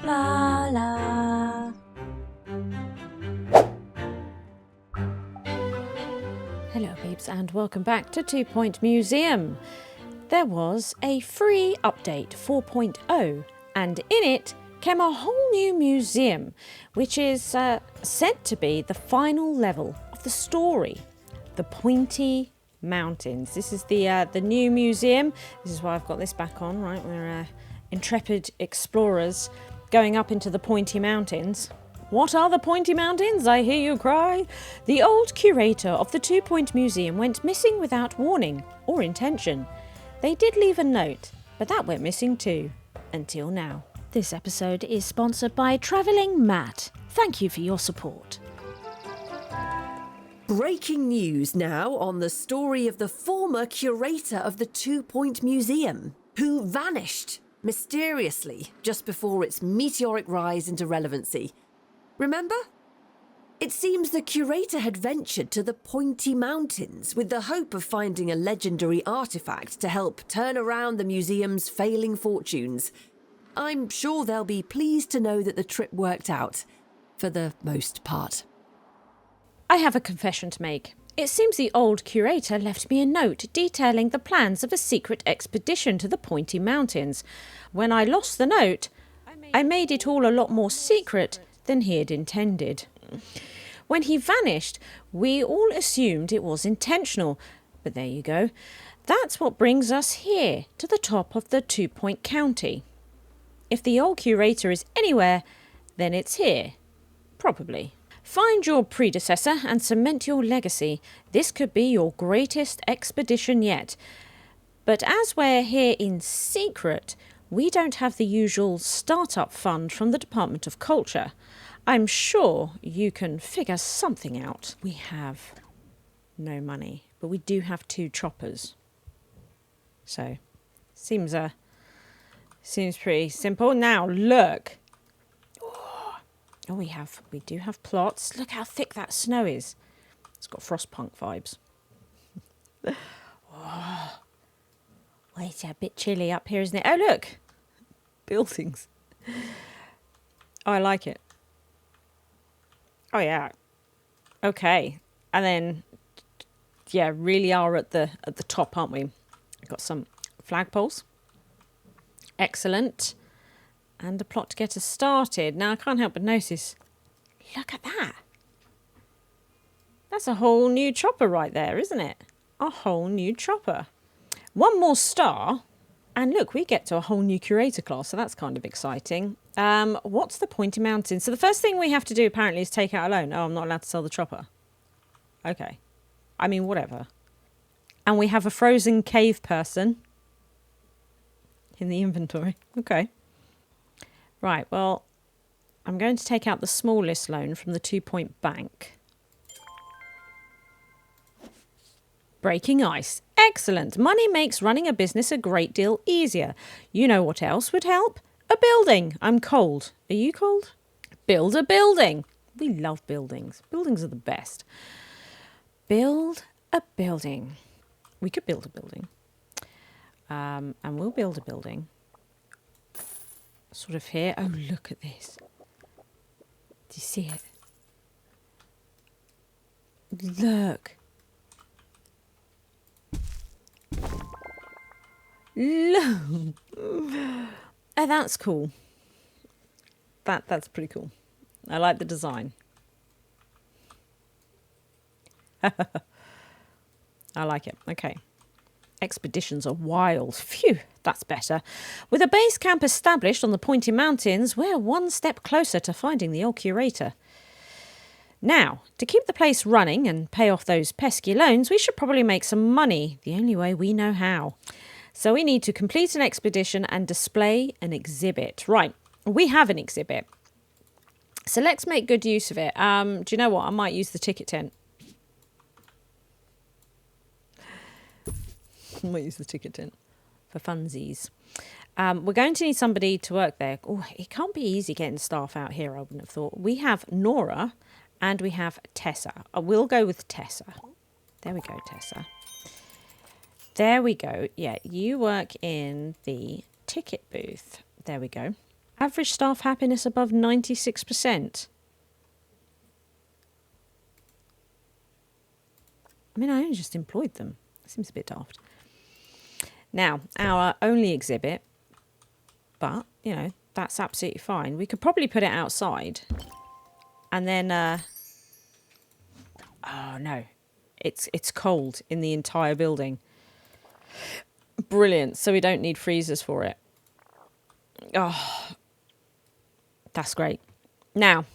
Blarla. Hello peeps and welcome back to 2 Point Museum. There was a free update 4.0 and in it came a whole new museum which is said to be the final level of the story, the Pointy Mountains. This is the new museum. This is why I've got this back on, right? We're intrepid explorers going up into the Pointy Mountains. What are the Pointy Mountains, I hear you cry? The old curator of the 2 Point Museum went missing without warning or intention. They did leave a note, but that went missing too, until now. This episode is sponsored by Travelling Matt. Thank you for your support. Breaking news now on the story of the former curator of the 2 Point Museum, who vanished mysteriously just before its meteoric rise into relevancy. Remember? It seems the curator had ventured to the Pointy Mountains with the hope of finding a legendary artifact to help turn around the museum's failing fortunes. I'm sure they'll be pleased to know that the trip worked out, for the most part. I have a confession to make. It seems the old curator left me a note detailing the plans of a secret expedition to the Pointy Mountains. When I lost the note, I made it all a lot more secret than he had intended. When he vanished, we all assumed it was intentional, but there you go. That's what brings us here, to the top of the 2 Point County. If the old curator is anywhere, then it's here. Probably. Find your predecessor and cement your legacy. This could be your greatest expedition yet. But as we're here in secret, we don't have the usual startup fund from the Department of Culture. I'm sure you can figure something out. We have no money, but we do have 2 choppers. So, seems pretty simple. Now, look. Oh, we do have plots. Look how thick that snow is. It's got Frostpunk vibes. Oh, well, it's a bit chilly up here, isn't it? Oh, look. Buildings. Oh, I like it. Oh, yeah. Okay. And then, yeah, really are at the top, aren't we? We've got some flagpoles. Excellent. And a plot to get us started. Now, I can't help but notice, look at that. That's a whole new chopper right there, isn't it? A whole new chopper. One more star. And look, we get to a whole new curator class, so that's kind of exciting. What's the Pointy Mountains? So the first thing we have to do, apparently, is take out a loan. Oh, I'm not allowed to sell the chopper. Okay. I mean, whatever. And we have a frozen cave person in the inventory. Okay. Right, well, I'm going to take out the smallest loan from the 2 Point Bank. Breaking ice. Excellent. Money makes running a business a great deal easier. You know what else would help? A building. I'm cold. Are you cold? Build a building. We love buildings. Buildings are the best. Build a building. We could build a building. And we'll build a building. Sort of here. Oh, look at this. Do you see it? Look. Look. Oh, that's cool. That's pretty cool. I like the design. I like it. Okay. Expeditions are wild. Phew, that's better. With a base camp established on the Pointy Mountains, we're one step closer to finding the old curator. Now, to keep the place running and pay off those pesky loans, we should probably make some money, the only way we know how. So we need to complete an expedition and display an exhibit. Right, we have an exhibit. So let's make good use of it. Do you know what? I might use the ticket tent. I might use the ticket tent for funsies. We're going to need somebody to work there. Oh, it can't be easy getting staff out here, I wouldn't have thought. We have Nora and we have Tessa. We'll go with Tessa. There we go, Tessa. There we go. Yeah, you work in the ticket booth. There we go. Average staff happiness above 96%. I mean, I only just employed them. Seems a bit daft. Now, our only exhibit, but, you know, that's absolutely fine. We could probably put it outside. And then, oh no, it's cold in the entire building. Brilliant. So we don't need freezers for it. Oh, that's great. Now,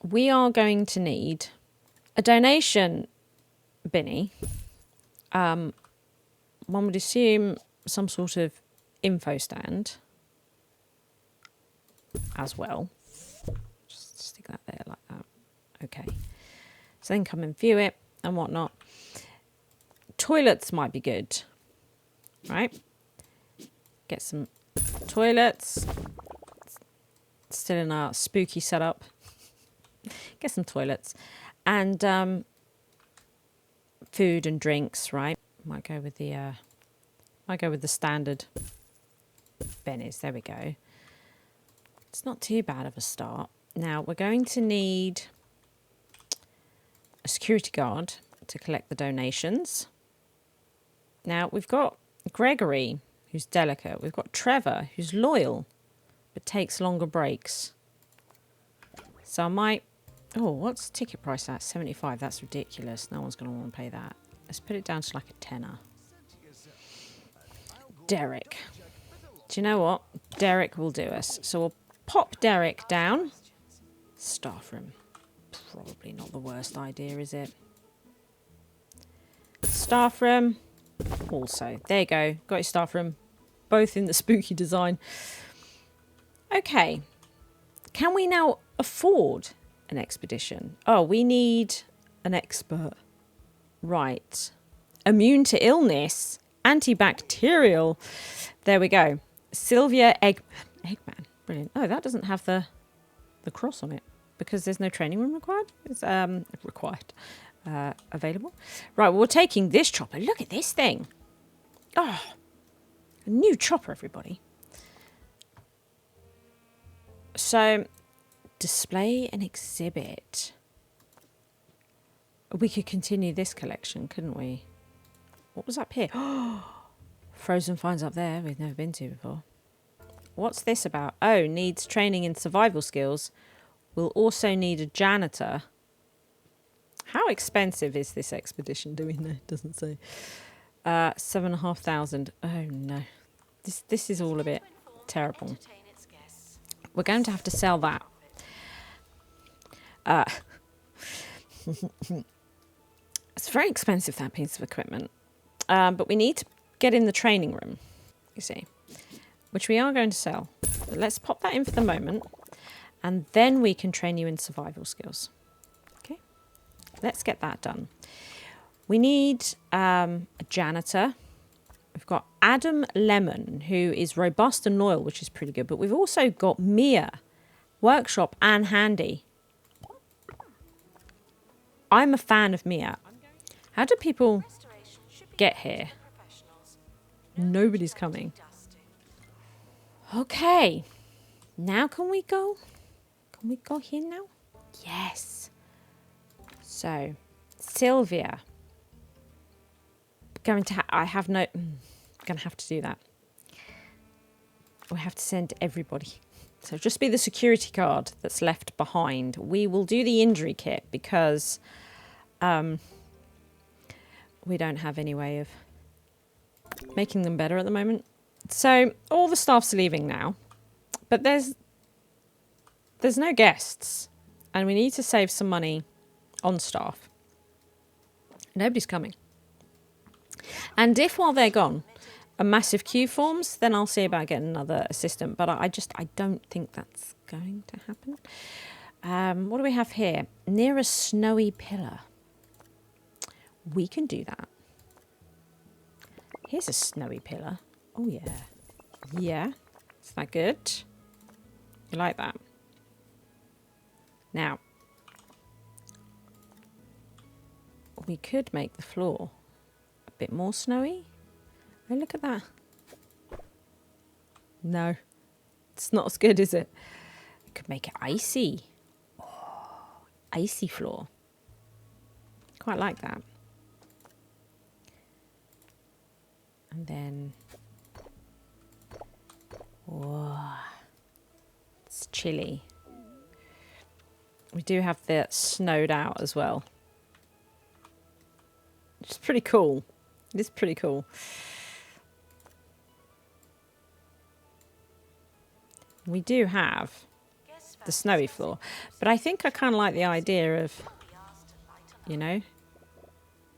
we are going to need a donation binny. One would assume some sort of info stand as well. Just stick that there like that. Okay. So then come and view it and whatnot. Toilets might be good, right? Get some toilets. Still in our spooky setup. Get some toilets. And food and drinks, right? Might go with the standard bennies. There we go. It's not too bad of a start. Now we're going to need a security guard to collect the donations. Now we've got Gregory, who's delicate. We've got Trevor, who's loyal, but takes longer breaks. So I might... Oh, what's the ticket price at? 75. That's ridiculous. No one's going to want to pay that. Let's put it down to like a tenner. Derek. Do you know what? Derek will do us. So we'll pop Derek down. Staff room. Probably not the worst idea, is it? Staff room. Also, there you go. Got your staff room. Both in the spooky design. Okay. Can we now afford an expedition? Oh, we need an expert. Right. Immune to illness. Antibacterial. There we go. Sylvia Eggman. Brilliant. Oh, that doesn't have the cross on it because there's no training room required. It's available. Right, well, we're taking this chopper. Look at this thing. Oh, a new chopper, everybody. So, display and exhibit. We could continue this collection, couldn't we? What was up here? Frozen finds up there we've never been to before. What's this about? Oh, needs training in survival skills. We'll also need a janitor. How expensive is this expedition? Do we know? It doesn't say. 7,500. Oh no. This is all a bit terrible. We're going to have to sell that. It's very expensive, that piece of equipment. But we need to get in the training room, you see, which we are going to sell. But let's pop that in for the moment, and then we can train you in survival skills. Okay, let's get that done. We need a janitor. We've got Adam Lemon, who is robust and loyal, which is pretty good. But we've also got Mia, workshop and handy. I'm a fan of Mia. How do people get here? Nobody's coming. Okay. Now can we go? Can we go here now? Yes. So, Sylvia. Going to have to do that. We have to send everybody. So just be the security guard that's left behind. We will do the injury kit because we don't have any way of making them better at the moment. So all the staff's leaving now, but there's no guests, and we need to save some money on staff. Nobody's coming. And if while they're gone, a massive queue forms, then I'll see about getting another assistant. But I don't think that's going to happen. What do we have here? Near a snowy pillar. We can do that. Here's a snowy pillar. Oh, yeah. Yeah. Is that good? You like that? Now, we could make the floor a bit more snowy. Oh, look at that. No, it's not as good, is it? You could make it icy. Oh, icy floor. Quite like that. And then... Whoa. It's chilly. We do have the snowed out as well. Which is pretty cool. It is pretty cool. We do have the snowy floor. But I think I kind of like the idea of, you know,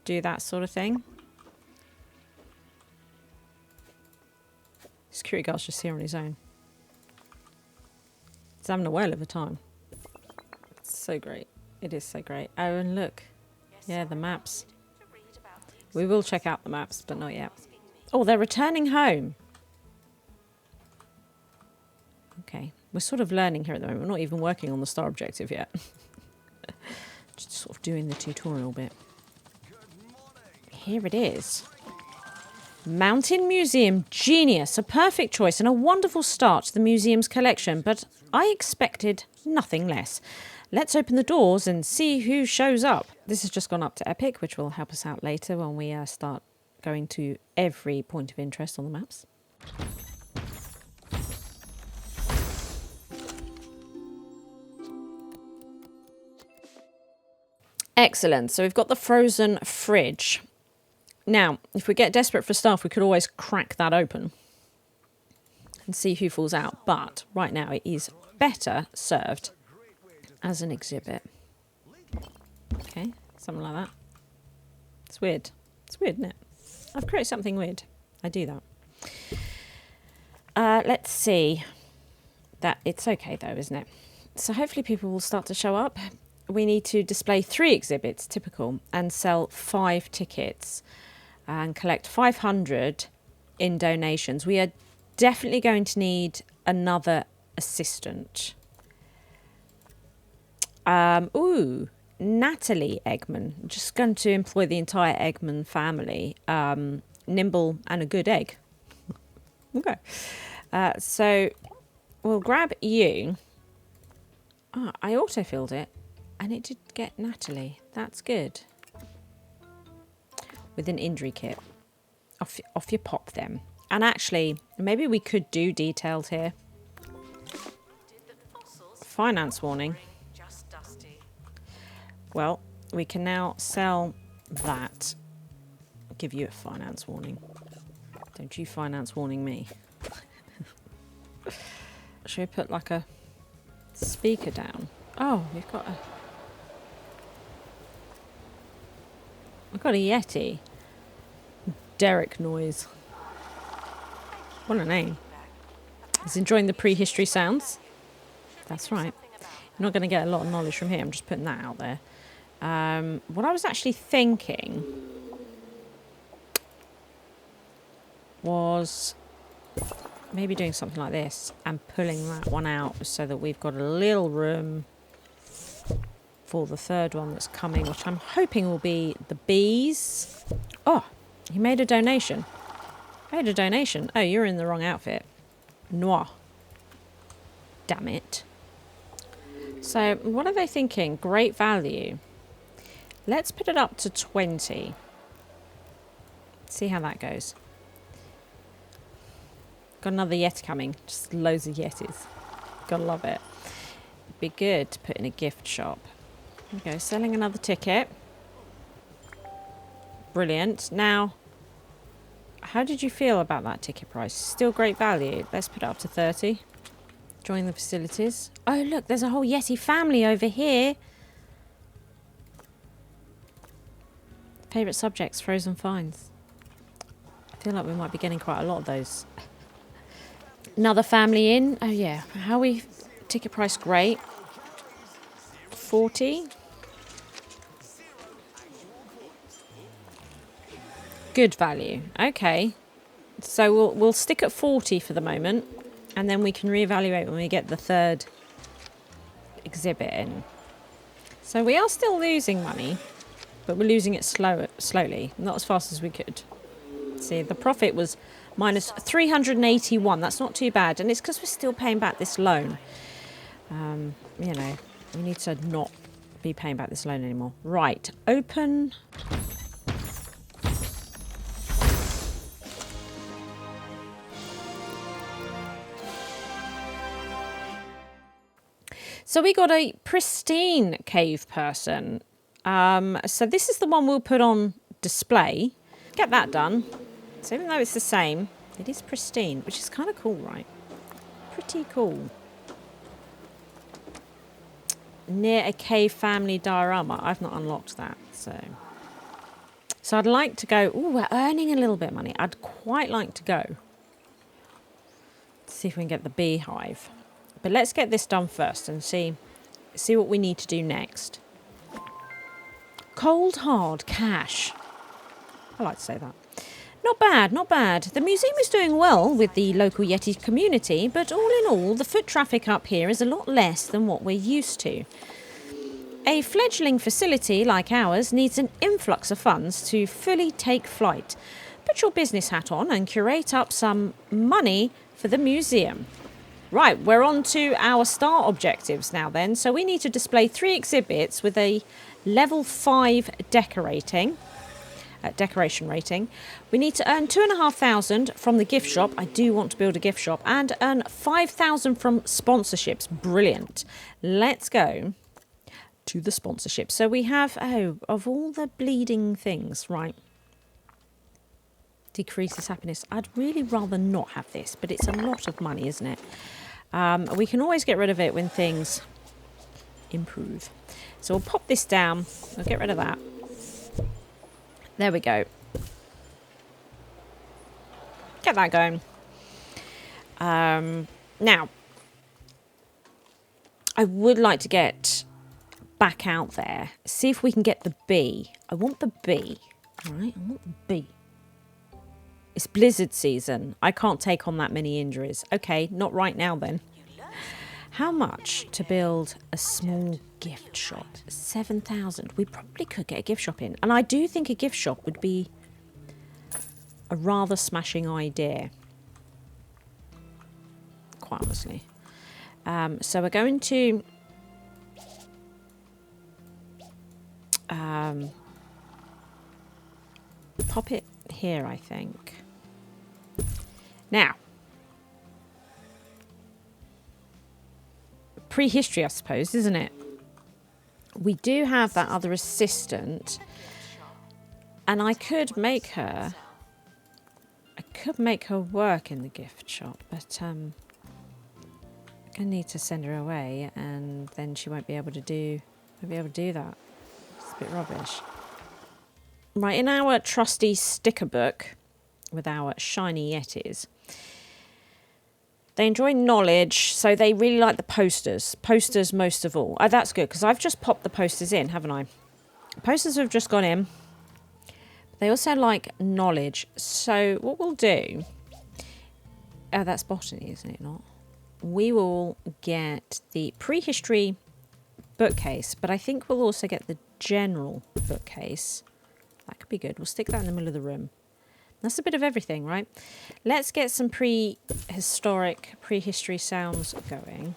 do that sort of thing. Security guard's just here on his own. He's having a whale of a time. It's so great. It is so great. Oh, and look. Yeah, the maps. We will check out the maps, but not yet. Oh, they're returning home. Okay. We're sort of learning here at the moment. We're not even working on the star objective yet. Just sort of doing the tutorial bit. Here it is. Mountain Museum. Genius. A perfect choice and a wonderful start to the museum's collection, but I expected nothing less. Let's open the doors and see who shows up. This has just gone up to Epic, which will help us out later when we start going to every point of interest on the maps. Excellent. So we've got the frozen fridge. Now, if we get desperate for stuff, we could always crack that open and see who falls out. But right now it is better served as an exhibit. Okay, something like that. It's weird. It's weird, isn't it? I've created something weird. I do that. Let's see. That it's okay though, isn't it? So hopefully people will start to show up. We need to display 3 exhibits, typical, and sell 5 tickets and collect 500 in donations. We are definitely going to need another assistant. Ooh, Natalie Eggman. I'm just going to employ the entire Eggman family. Nimble and a good egg. Okay. So we'll grab you. Ah, I auto-filled it. And it did get Natalie. That's good. With an injury kit. Off your pop them. And actually, maybe we could do detailed here. Finance warning. Well, we can now sell that. I'll give you a finance warning. Don't you finance warning me. Should we put like a speaker down? Oh, we've got a Yeti. Derek Noise. What a name. He's enjoying the prehistory sounds. That's right. You're not going to get a lot of knowledge from here. I'm just putting that out there. What I was actually thinking was maybe doing something like this and pulling that one out so that we've got a little room for the third one that's coming, which I'm hoping will be the bees. Oh, he made a donation. Made a donation. Oh, you're in the wrong outfit. Noir. Damn it. So, what are they thinking? Great value. Let's put it up to 20. See how that goes. Got another Yeti coming. Just loads of Yetis. Gotta love it. Be good to put in a gift shop. There we go. Selling another ticket. Brilliant. Now, how did you feel about that ticket price? Still great value. Let's put it up to 30. Join the facilities. Oh, look, there's a whole Yeti family over here. Favourite subjects, frozen finds. I feel like we might be getting quite a lot of those. Another family in. Oh, yeah. How we... Ticket price, great. 40. Good value. Okay. So we'll stick at 40 for the moment. And then we can reevaluate when we get the third exhibit in. So we are still losing money, but we're losing it slowly, not as fast as we could. See, the profit was Minus 381. That's not too bad. And it's because we're still paying back this loan. You know, we need to not be paying back this loan anymore. Right. Open. So we got a pristine cave person. So this is the one we'll put on display. Get that done. So even though it's the same, it is pristine, which is kind of cool, right? Pretty cool. Near a cave family diorama. I've not unlocked that, so I'd like to go. Oh, we're earning a little bit of money. I'd quite like to go. See if we can get the beehive. But let's get this done first and see what we need to do next. Cold hard cash. I like to say that. Not bad, not bad. The museum is doing well with the local Yeti community, but all in all, the foot traffic up here is a lot less than what we're used to. A fledgling facility like ours needs an influx of funds to fully take flight. Put your business hat on and curate up some money for the museum. Right, we're on to our star objectives now then. So we need to display 3 exhibits with a level 5 decoration rating. We need to earn 2,500 from the gift shop. I do want to build a gift shop. And earn 5,000 from sponsorships. Brilliant. Let's go to the sponsorship. So we have, of all the bleeding things, right. Decreases happiness. I'd really rather not have this, but it's a lot of money, isn't it? We can always get rid of it when things improve. So we'll pop this down. I'll get rid of that. There we go. Get that going. Now, I would like to get back out there. See if we can get the bee. I want the bee. All right, I want the bee. It's blizzard season. I can't take on that many injuries. Okay, not right now then. How much to build a small gift shop? 7,000. We probably could get a gift shop in. And I do think a gift shop would be a rather smashing idea. Quite honestly. So we're going to... pop it here, I think. Now, prehistory, I suppose, isn't it? We do have that other assistant, and I could make her work in the gift shop, but I'm gonna need to send her away, and then she won't be able to do that. It's a bit rubbish. Right, in our trusty sticker book with our shiny Yetis, they enjoy knowledge, so they really like the posters. Posters most of all. Oh, that's good, because I've just popped the posters in, haven't I? Posters have just gone in. They also like knowledge. So what we'll do... Oh, that's botany, isn't it not? We will get the prehistory bookcase, but I think we'll also get the general bookcase. That could be good. We'll stick that in the middle of the room. That's a bit of everything, right? Let's get some prehistory sounds going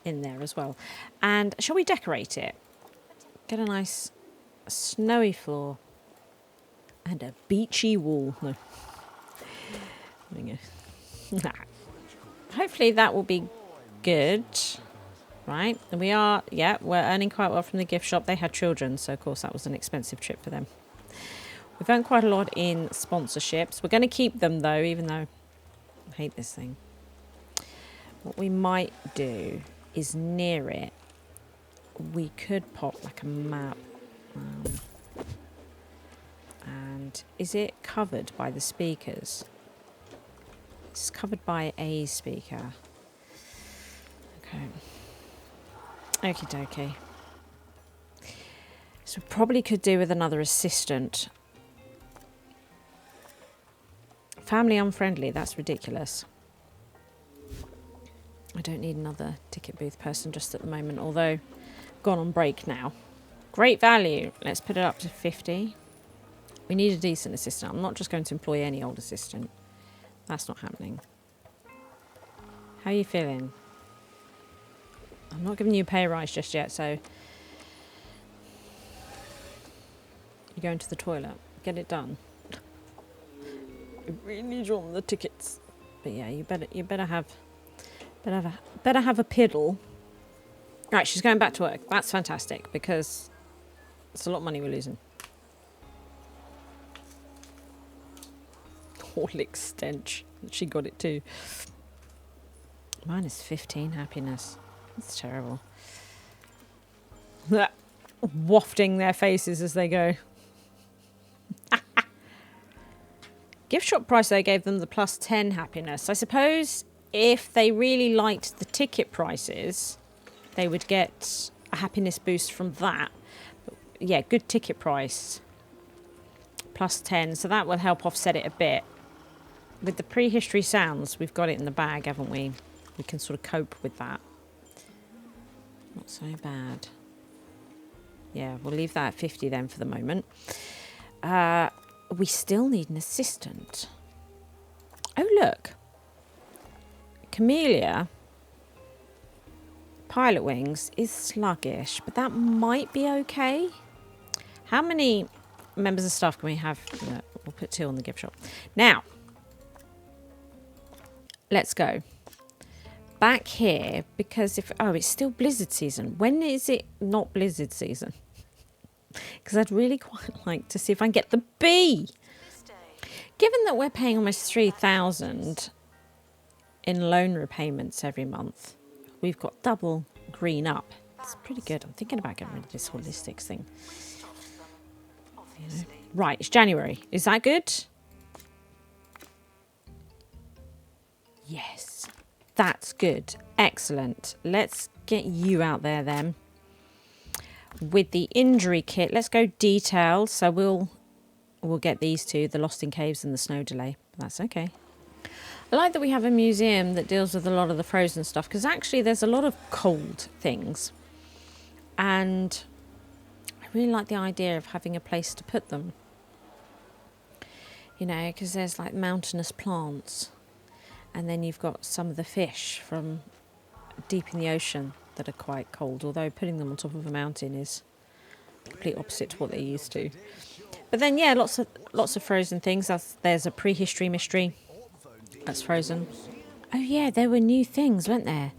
in there as well. And shall we decorate it? Get a nice snowy floor and a beachy wall. No. Nah. Hopefully that will be good. Right, and we're earning quite well from the gift shop. They had children, so of course that was an expensive trip for them. We've earned quite a lot in sponsorships. We're going to keep them though, even though I hate this thing. What we might do is near it, we could pop like a map. And is it covered by the speakers? It's covered by a speaker. Okay. Okie dokie. So we probably could do with another assistant. Family unfriendly, that's ridiculous. I don't need another ticket booth person just at the moment, although gone on break now. Great value. Let's put it up to 50. We need a decent assistant. I'm not just going to employ any old assistant. That's not happening. How are you feeling? I'm not giving you a pay rise just yet, so... You're going to the toilet. Get it done. I really need you on the tickets. But yeah, you better have a piddle. Right, she's going back to work. That's fantastic, because it's a lot of money we're losing. Horlick stench. She got it too. Minus 15 happiness. That's terrible. Wafting their faces as they go. Gift shop price, they gave them the plus 10 happiness. I suppose if they really liked the ticket prices, they would get a happiness boost from that. But yeah, good ticket price. Plus 10, so that will help offset it a bit. With the prehistory sounds, we've got it in the bag, haven't we? We can sort of cope with that. Not so bad. Yeah, we'll leave that at 50 then for the moment. We still need an assistant. Oh, look. Camellia, Pilot Wings, is sluggish, but that might be okay. How many members of staff can we have? No, we'll put 2 on the gift shop. Now, let's go. Back here, because if... Oh, it's still blizzard season. When is it not blizzard season? Because I'd really quite like to see if I can get the bee. Given that we're paying almost 3,000 in loan repayments every month, we've got double green up. It's pretty good. I'm thinking about getting rid of this holistics thing. You know. Right, it's January. Is that good? Yes. That's good. Excellent. Let's get you out there then. With the injury kit, let's go detailed. So we'll get these two, the Lost in Caves and the Snow Delay. That's okay. I like that we have a museum that deals with a lot of the frozen stuff, because actually there's a lot of cold things. And I really like the idea of having a place to put them. You know, because there's like mountainous plants. And then you've got some of the fish from deep in the ocean that are quite cold, although putting them on top of a mountain is the complete opposite to what they're used to. But then, yeah, lots of frozen things. There's a prehistory mystery that's frozen. Oh, yeah, there were new things, weren't there?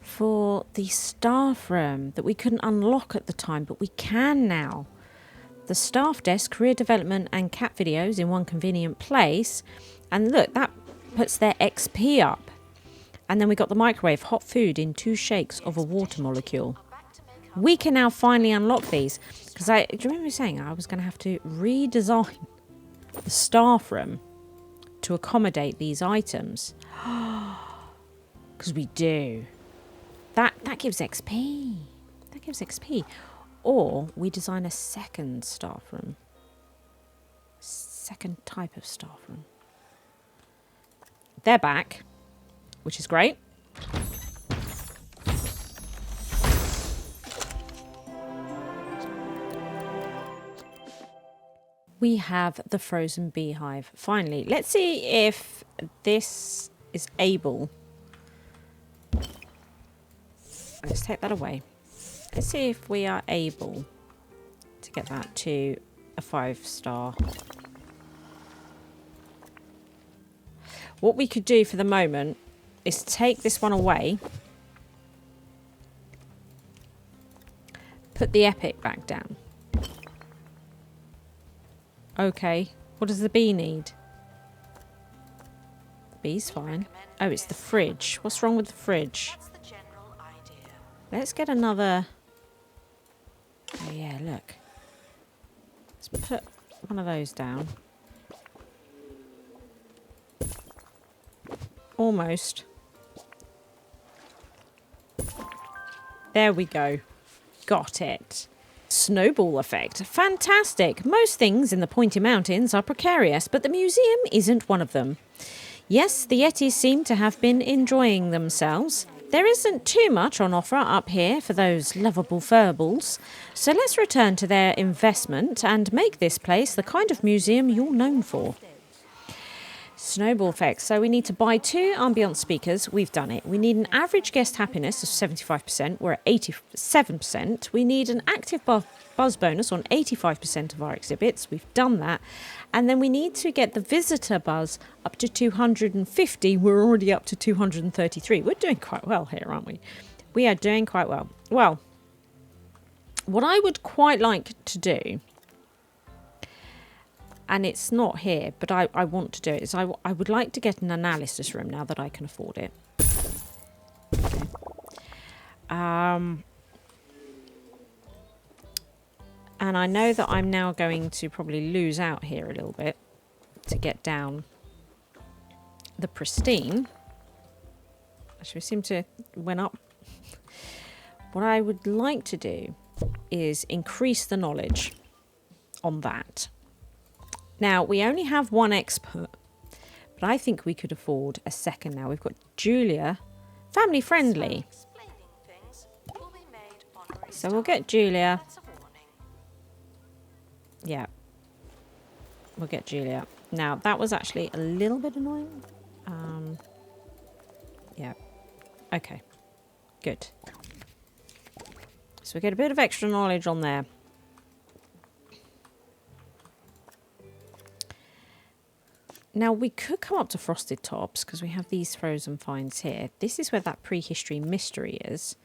For the staff room that we couldn't unlock at the time, but we can now. The staff desk, career development and cat videos in one convenient place. And look, that puts their XP up. And then we got the microwave, hot food in 2 shakes of a water molecule. We can now finally unlock these. Because do you remember saying I was going to have to redesign the staff room to accommodate these items? Because we do. That gives XP. That gives XP. Or we design a second staff room. Second type of staff room. They're back, which is great. We have the frozen beehive. Finally, let's see if this is able. Let's take that away. Let's see if we are able to get that to a 5-star. What we could do for the moment is take this one away. Put the epic back down. Okay. What does the bee need? The bee's fine. Oh, it's the fridge. What's wrong with the fridge? Let's get another... Oh, yeah, look. Let's put one of those down. Almost. There we go. Got it. Snowball Effect. Fantastic. Most things in the Pointy Mountains are precarious, but the museum isn't one of them. Yes, the Yetis seem to have been enjoying themselves. There isn't too much on offer up here for those lovable furballs, so let's return to their investment and make this place the kind of museum you're known for. Snowball Effect. So we need to buy 2 ambience speakers. We've done it. We need an average guest happiness of 75%. We're at 87%. We need an active buzz bonus on 85% of our exhibits. We've done that. And then we need to get the visitor buzz up to 250. We're already up to 233. We're doing quite well here, aren't we? We are doing quite well. Well, what I would quite like to do, and it's not here, but I want to do it, is I would like to get an analysis room now that I can afford it. Okay. And I know that I'm now going to probably lose out here a little bit to get down the pristine. Actually, we seem to went up. What I would like to do is increase the knowledge on that. Now, we only have 1 expert, but I think we could afford a second now. We've got Julia, family friendly. So we'll get Julia. Yeah, we'll get Julia. Now, that was actually a little bit annoying. Yeah, okay, good. So we get a bit of extra knowledge on there. Now, we could come up to Frosted Tops because we have these frozen finds here. This is where that prehistory mystery is.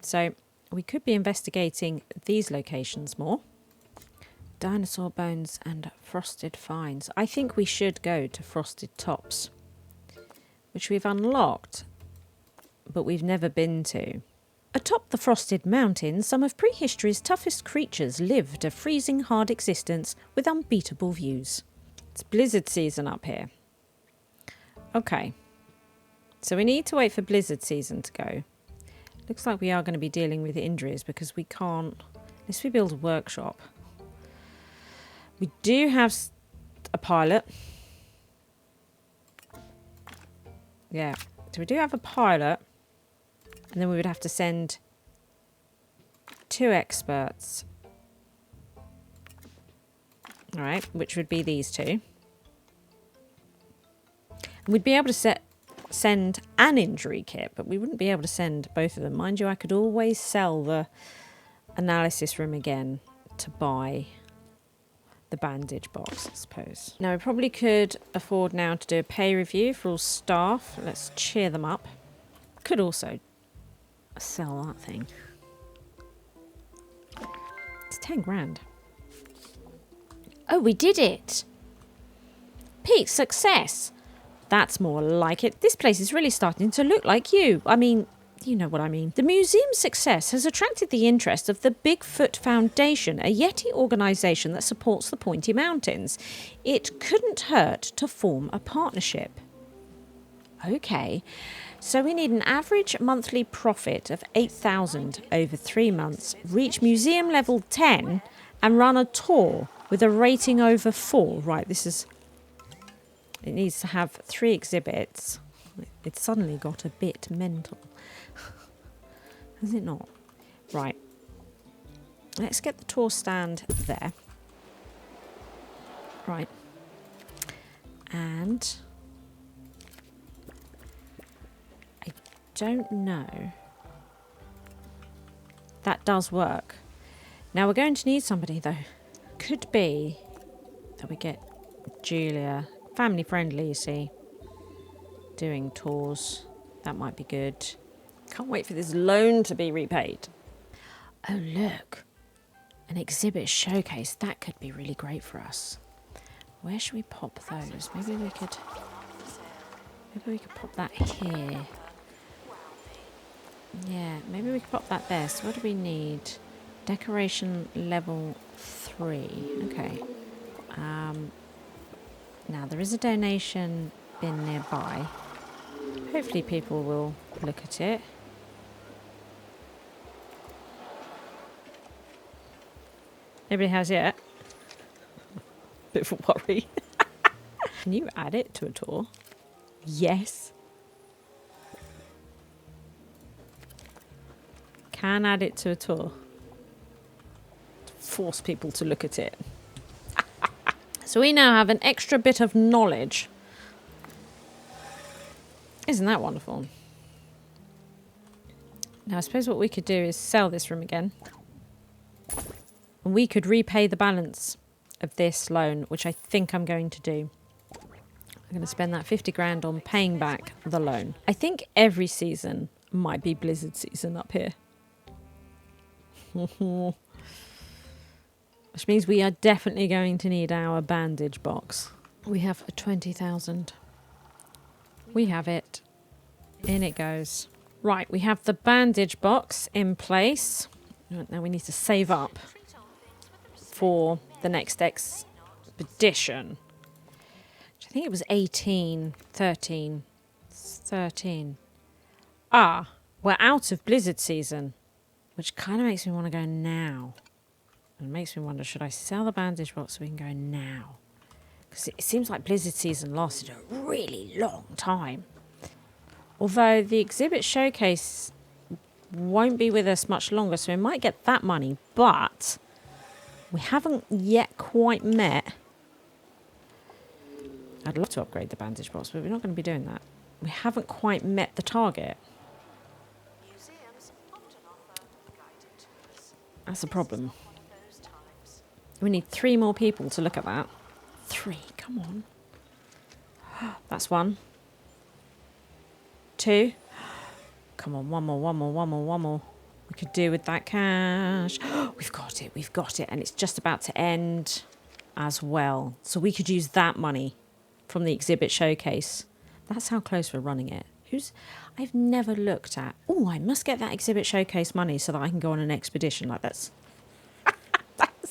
So we could be investigating these locations more. Dinosaur bones and frosted finds. I think we should go to Frosted Tops, which we've unlocked, but we've never been to. Atop the frosted mountains, some of prehistory's toughest creatures lived a freezing hard existence with unbeatable views. It's blizzard season up here. Okay. So we need to wait for blizzard season to go. Looks like we are going to be dealing with injuries because we can't... Unless we build a workshop. We do have a pilot. Yeah. So we do have a pilot. And then we would have to send 2 experts. Alright, which would be these 2. And we'd be able to send an injury kit, but we wouldn't be able to send both of them. Mind you, I could always sell the analysis room again to buy the bandage box, I suppose. Now, we probably could afford now to do a pay review for all staff. Let's cheer them up. Could also sell that thing. It's 10 grand. Oh, we did it! Peak success! That's more like it. This place is really starting to look like you. I mean, you know what I mean. The museum's success has attracted the interest of the Bigfoot Foundation, a Yeti organisation that supports the Pointy Mountains. It couldn't hurt to form a partnership. Okay, so we need an average monthly profit of 8,000 over 3 months, reach museum level 10, and run a tour with a rating over 4. Right, this is... It needs to have 3 exhibits. It's suddenly got a bit mental. Has it not? Right. Let's get the tour stand there. Right. And... I don't know. That does work. Now we're going to need somebody though. Could be that we get Julia, family friendly, you see, doing tours. That might be good. Can't wait for this loan to be repaid. Oh look, an exhibit showcase. That could be really great for us. Where should we pop those? Maybe we could pop that here. Yeah, maybe we could pop that there. So what do we need? Decoration level 3. Okay. Now there is a donation bin nearby. Hopefully people will look at it. Nobody has yet. Bit of a worry. Can you add it to a tour? Yes. can add it to a tour. To force people to look at it. So we now have an extra bit of knowledge. Isn't that wonderful? Now, I suppose what we could do is sell this room again. And we could repay the balance of this loan, which I think I'm going to do. I'm going to spend that 50 grand on paying back the loan. I think every season might be blizzard season up here. Which means we are definitely going to need our bandage box. We have a 20,000. We have it. In it goes. Right, we have the bandage box in place. Now we need to save up for the next expedition. Which I think it was 18, 13. 13. Ah, we're out of blizzard season. Which kind of makes me want to go now. And it makes me wonder, should I sell the bandage box so we can go now? Because it seems like blizzard season lasted a really long time. Although the exhibit showcase won't be with us much longer, so we might get that money. But we haven't yet quite met... I'd love to upgrade the bandage box, but we're not going to be doing that. We haven't quite met the target. That's a problem. We need 3 more people to look at that. 3, come on. That's 1. 2. Come on, one more. We could do with that cash. We've got it. And it's just about to end as well. So we could use that money from the exhibit showcase. That's how close we're running it. I've never looked at... Oh, I must get that exhibit showcase money so that I can go on an expedition like this. Has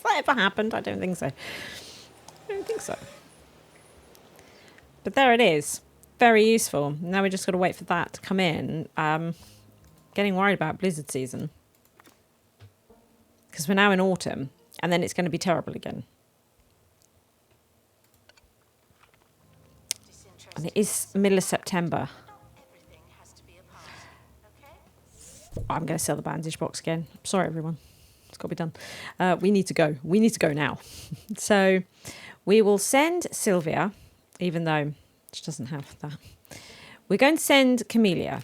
that ever happened? I don't think so. But there it is. Very useful. Now we just got to wait for that to come in. Getting worried about blizzard season. Because we're now in autumn. And then it's going to be terrible again. And it is middle of September. I'm going to sell the bandage box again. Sorry, everyone. It's got to be done. We need to go. We need to go now. So we will send Sylvia, even though she doesn't have that. We're going to send Camellia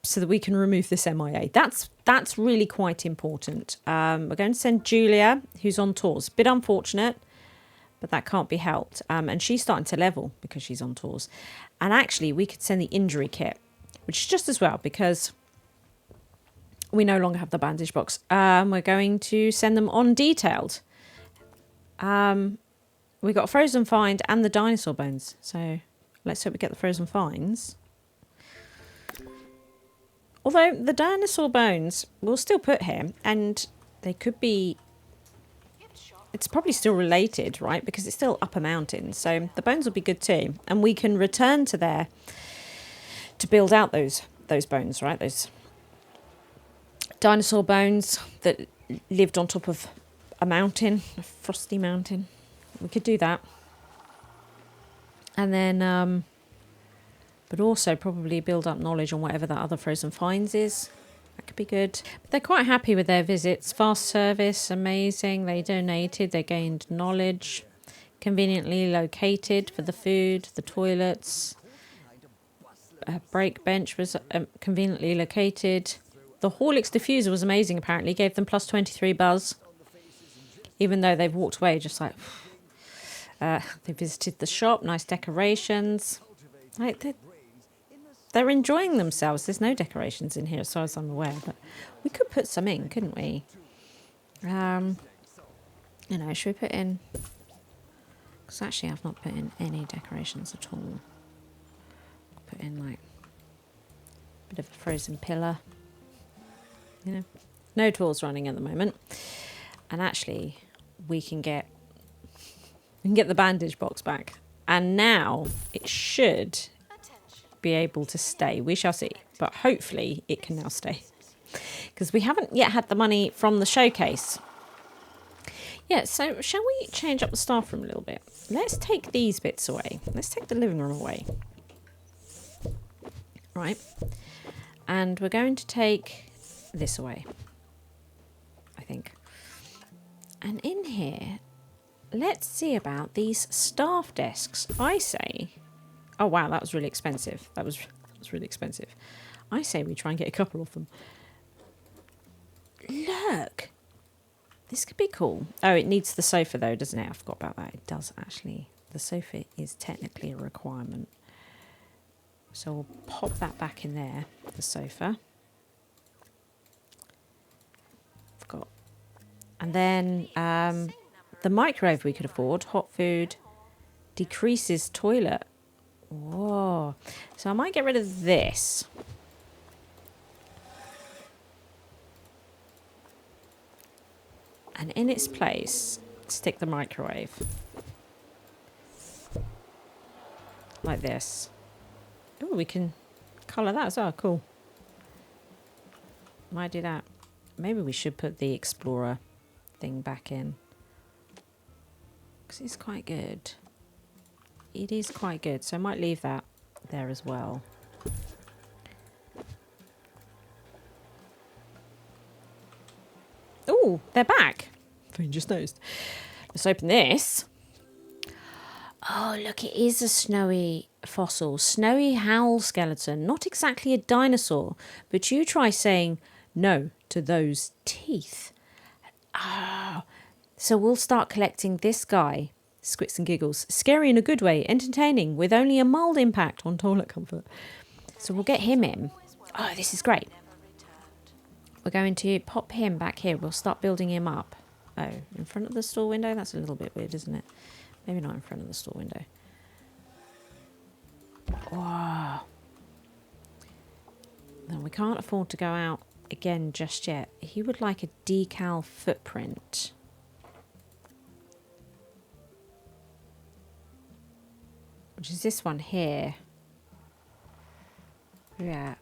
so that we can remove this MIA. That's really quite important. We're going to send Julia, who's on tours. Bit unfortunate, but that can't be helped. And she's starting to level because she's on tours. And actually, we could send the injury kit, which is just as well because we no longer have the bandage box. We're going to send them on detailed. We got a frozen find and the dinosaur bones. So let's hope we get the frozen finds. Although the dinosaur bones we'll still put here, and they could be... It's probably still related, right? Because it's still up a mountain. So the bones will be good too. And we can return to there to build out those bones, right? Those dinosaur bones that lived on top of a mountain, a frosty mountain. We could do that. And then, but also probably build up knowledge on whatever that other frozen finds is. That could be good. But they're quite happy with their visits. Fast service, amazing. They donated, they gained knowledge. Conveniently located for the food, the toilets. Break bench was conveniently located. The Horlicks diffuser was amazing, apparently. Gave them plus 23 buzz. Even though they've walked away just like... they visited the shop. Nice decorations. Like they're enjoying themselves. There's no decorations in here as far as I'm aware. But we could put some in, couldn't we? You know, should we put in... Because actually I've not put in any decorations at all. Put in like... a bit of a frozen pillar. You know, no tours running at the moment. And actually, we can get the bandage box back. And now it should be able to stay. We shall see. But hopefully it can now stay. Because we haven't yet had the money from the showcase. Yeah, so shall we change up the staff room a little bit? Let's take these bits away. Let's take the living room away. Right. And we're going to take this away, I think. And in here, let's see about these staff desks. I say, oh wow, that was really expensive. That was really expensive. I say we try and get a couple of them. Look, this could be cool. Oh, it needs the sofa though, doesn't it? I forgot about that. It does actually. The sofa is technically a requirement. So we'll pop that back in there, the sofa. Forgot. And then the microwave we could afford. Hot food. Decreases toilet. Whoa. So I might get rid of this. And in its place, stick the microwave. Like this. Oh, we can colour that as well. Cool. Might do that. Maybe we should put the Explorer thing back in. Because it's quite good. It is quite good. So I might leave that there as well. Oh, they're back. I just noticed. Let's open this. Oh, look, it is a snowy fossil. Snowy howl skeleton. Not exactly a dinosaur, but you try saying no to those teeth. Ah, so we'll start collecting this guy. Squits and giggles. Scary in a good way. Entertaining with only a mild impact on toilet comfort. So we'll get him in. Oh, this is great. We're going to pop him back here. We'll start building him up. Oh, in front of the store window? That's a little bit weird, isn't it? Maybe not in front of the store window. Wow. No, we can't afford to go out again just yet. He would like a decal footprint. Which is this one here. Yeah.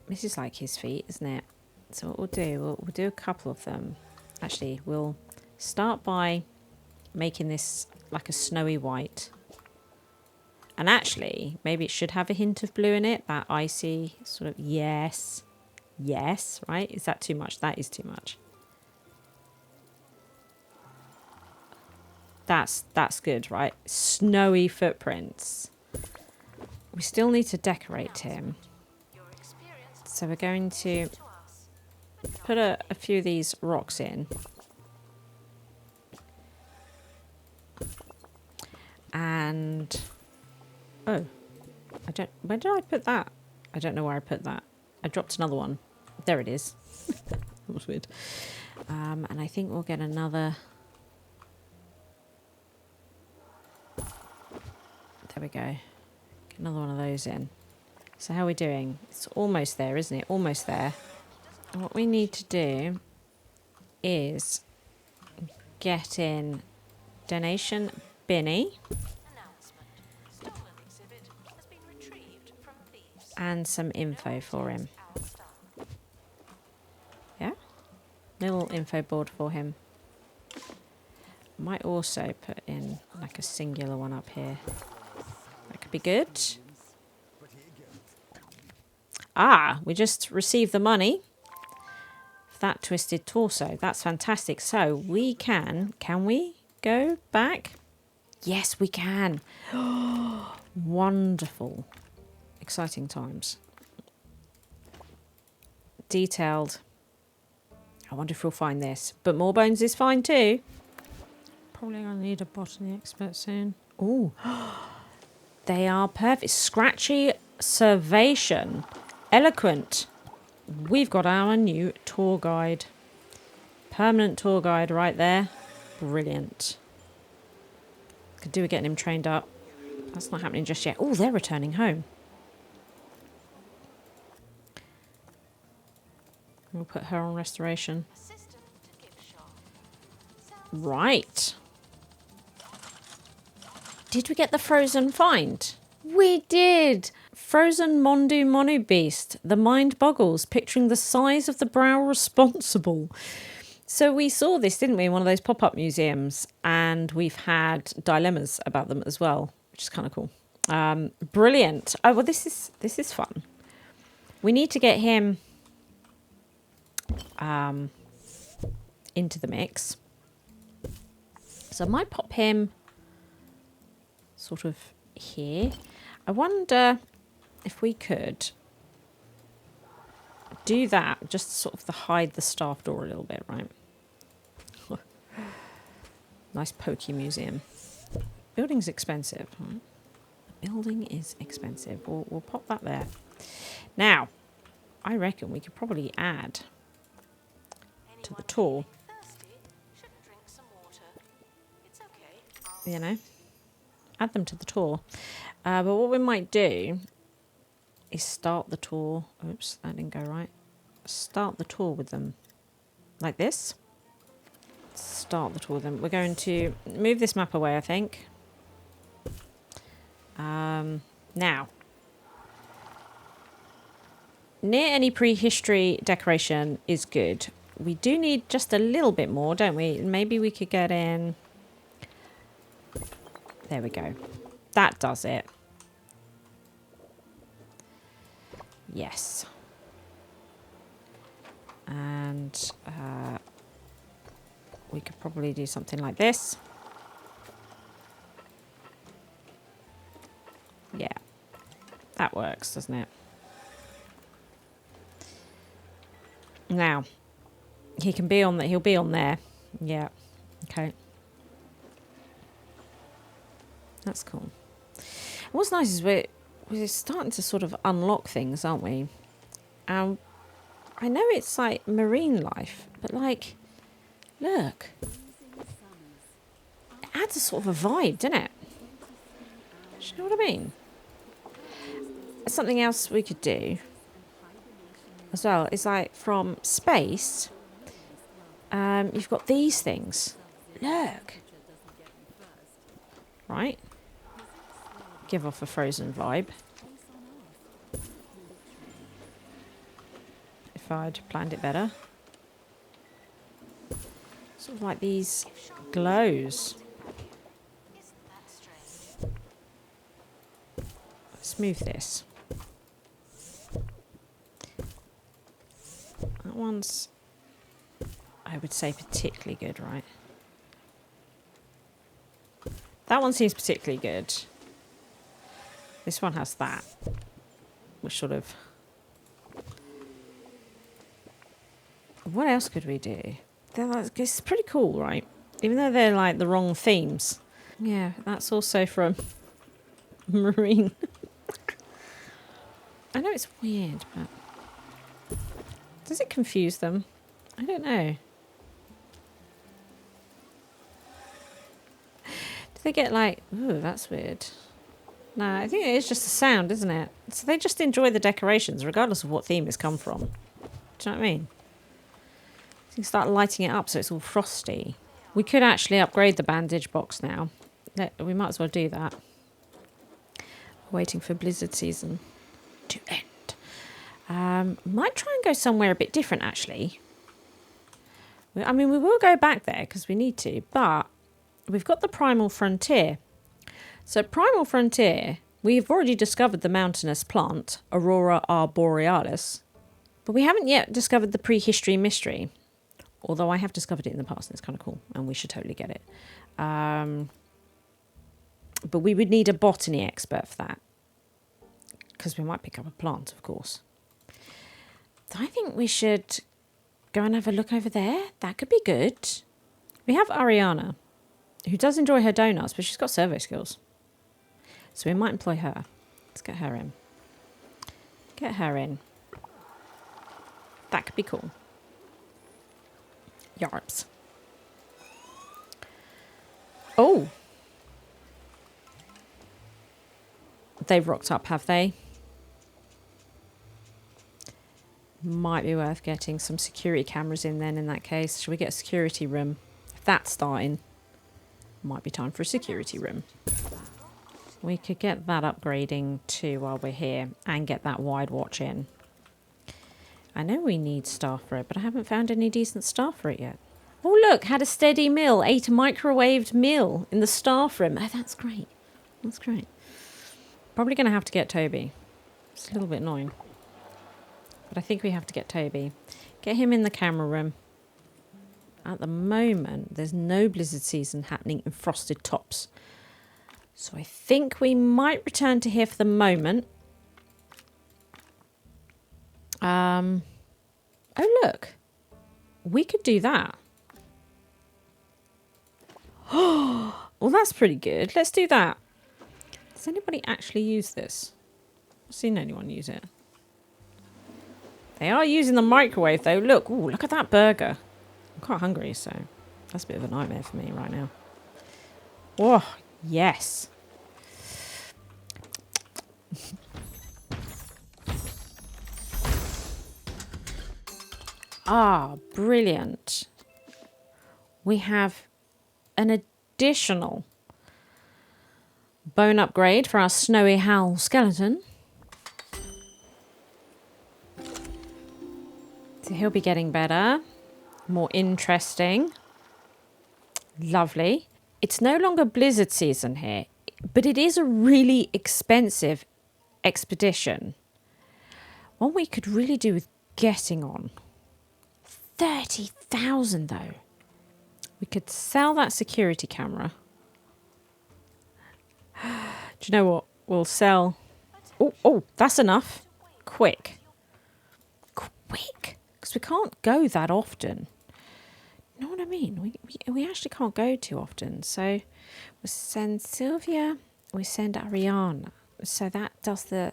This is like his feet, isn't it? So what we'll do, we'll do a couple of them. Actually, we'll start by making this like a snowy white. And actually, maybe it should have a hint of blue in it. That icy sort of, yes. Yes, right? Is that too much? That is too much. That's good, right? Snowy footprints. We still need to decorate him. So we're going to put a few of these rocks in. And oh, where did I put that? I don't know where I put that. I dropped another one. There it is. That was weird. And I think we'll get another. There we go. Get another one of those in. So how are we doing? It's almost there, isn't it? Almost there. And what we need to do is get in donation Binny. And some info for him. Yeah? Little info board for him. Might also put in like a singular one up here. That could be good. Ah, we just received the money for that twisted torso. That's fantastic. So we can we go back? Yes, we can. Wonderful. Exciting times. Detailed. I wonder if we'll find this. But more bones is fine too. Probably gonna need a botany expert soon. Oh, they are perfect. Scratchy Servation. Eloquent. We've got our new tour guide. Permanent tour guide right there. Brilliant. Could do with getting him trained up. That's not happening just yet. Oh, they're returning home. We'll put her on restoration. Right. Did we get the frozen find? We did. Frozen Mondu Monu Beast. The mind boggles, picturing the size of the brow responsible. So we saw this, didn't we, in one of those pop-up museums, and we've had dilemmas about them as well, which is kind of cool. Brilliant. Oh, well, this is fun. We need to get him into the mix. So I might pop him sort of here. I wonder if we could do that, just sort of to hide the staff door a little bit, right? Nice pokey museum. Building's expensive. Right? The building is expensive. We'll pop that there. Now, I reckon we could probably add to the tour. You know, add them to the tour. But what we might do is start the tour. Oops, that didn't go right. Start the tour with them like this. Start the tour with them. We're going to move this map away, I think. Now, near any prehistory decoration is good. We do need just a little bit more, don't we? Maybe we could get in... There we go. That does it. Yes. And we could probably do something like this. Yeah. That works, doesn't it? Now, he can be on that. He'll be on there. Yeah. Okay. That's cool. What's nice is we're starting to sort of unlock things, aren't we? I know it's like marine life, but like, look. It adds a sort of a vibe, doesn't it? Do you know what I mean? Something else we could do as well is like from space, you've got these things. Look. Right? Give off a Frozen vibe. If I'd planned it better. Sort of like these glows. Let's move this. That one's, I would say, particularly good, right? That one seems particularly good. This one has that, which sort of... What else could we do? It's pretty cool, right? Even though they're like the wrong themes. Yeah, that's also from Marine. I know it's weird, but... Does it confuse them? I don't know. Do they get like, ooh, that's weird. No, I think it is just the sound, isn't it? So they just enjoy the decorations, regardless of what theme it's come from. Do you know what I mean? You can start lighting it up so it's all frosty. We could actually upgrade the bandage box now. We might as well do that. Waiting for blizzard season to end. Might try and go somewhere a bit different, actually. I mean, we will go back there because we need to, but we've got the Primal Frontier. So Primal Frontier, we've already discovered the mountainous plant, Aurora arborealis, but we haven't yet discovered the prehistory mystery, although I have discovered it in the past and it's kind of cool and we should totally get it. But we would need a botany expert for that because we might pick up a plant, of course. I think we should go and have a look over there. That could be good. We have Ariana, who does enjoy her donuts, but she's got survey skills. So we might employ her. Let's get her in. Get her in. That could be cool. Yarps. Oh. They've rocked up, have they? Might be worth getting some security cameras in then in that case. Shall we get a security room? If that's starting, might be time for a security room. We could get that upgrading too while we're here and get that wide watch in. I know we need staff for it, but I haven't found any decent staff for it yet. Oh look, had a steady meal, ate a microwaved meal in the staff room. Oh, that's great. That's great. Probably going to have to get Toby. It's a little bit annoying. But I think we have to get Toby. Get him in the camera room. At the moment, there's no blizzard season happening in Frosted Tops. So I think we might return to here for the moment. Oh, look. We could do that. Oh, well, that's pretty good. Let's do that. Does anybody actually use this? I've seen anyone use it. They are using the microwave, though. Look. Ooh, look at that burger. I'm quite hungry, so that's a bit of a nightmare for me right now. Oh, yes. Ah, brilliant. We have an additional bone upgrade for our snowy howl skeleton. So he'll be getting better, more interesting. Lovely. It's no longer blizzard season here, but it is a really expensive expedition. One we could really do with getting on. 30,000 though. We could sell that security camera. Do you know what? We'll sell... Oh, that's enough. Quick. Because we can't go that often. You know what I mean? We actually can't go too often. So we send Sylvia. We send Ariana. So that does the...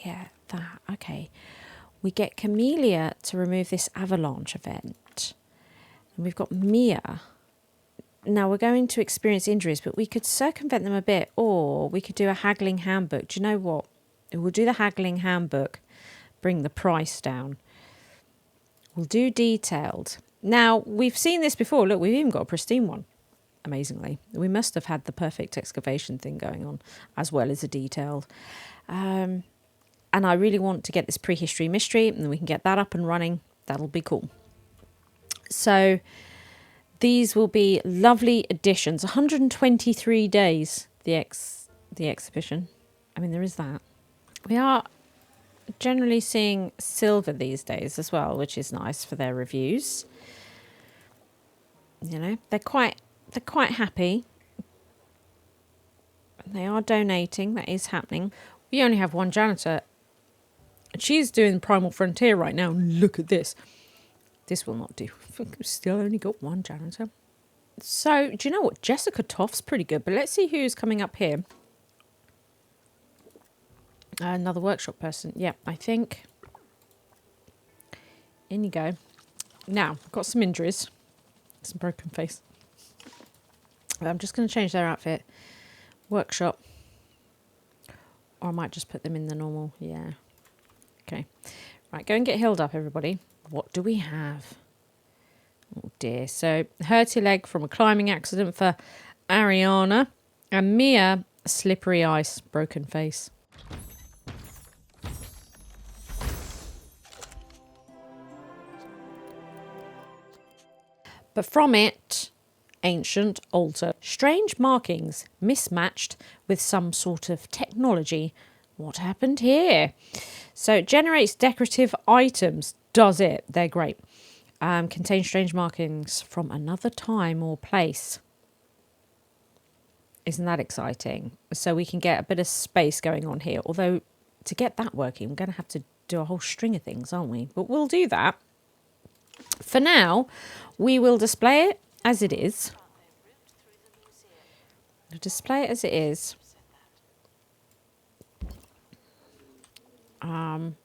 Yeah, that. Okay. We get Camellia to remove this avalanche event. And we've got Mia. Now, we're going to experience injuries, but we could circumvent them a bit, or we could do a haggling handbook. Do you know what? We'll do the haggling handbook, bring the price down. We'll do detailed. Now, we've seen this before. Look, we've even got a pristine one, amazingly. We must have had the perfect excavation thing going on, as well as a detailed. And I really want to get this prehistory mystery, and we can get that up and running. That'll be cool. So these will be lovely additions. 123 days, the exhibition. I mean, there is that. We are generally seeing silver these days as well, which is nice for their reviews. You know, they're quite happy. They are donating. That is happening. We only have one janitor. She's doing Primal Frontier right now. Look at this. This will not do. We've still only got one janitor. So, do you know what? Jessica Toff's pretty good. But let's see who's coming up here. Another workshop person. Yeah, I think. In you go. Now, got some injuries. Some broken face. I'm just going to change their outfit. Workshop. Or I might just put them in the normal. Yeah. Okay. Right, go and get healed up, everybody. What do we have? Oh, dear. So, hurty leg from a climbing accident for Ariana. And Mia, slippery ice, broken face. But from it, ancient altar. Strange markings mismatched with some sort of technology. What happened here? So it generates decorative items. Does it? They're great. Contain strange markings from another time or place. Isn't that exciting? So we can get a bit of space going on here. Although to get that working, we're going to have to do a whole string of things, aren't we? But we'll do that. For now, we will display it as it is. We'll display it as it is.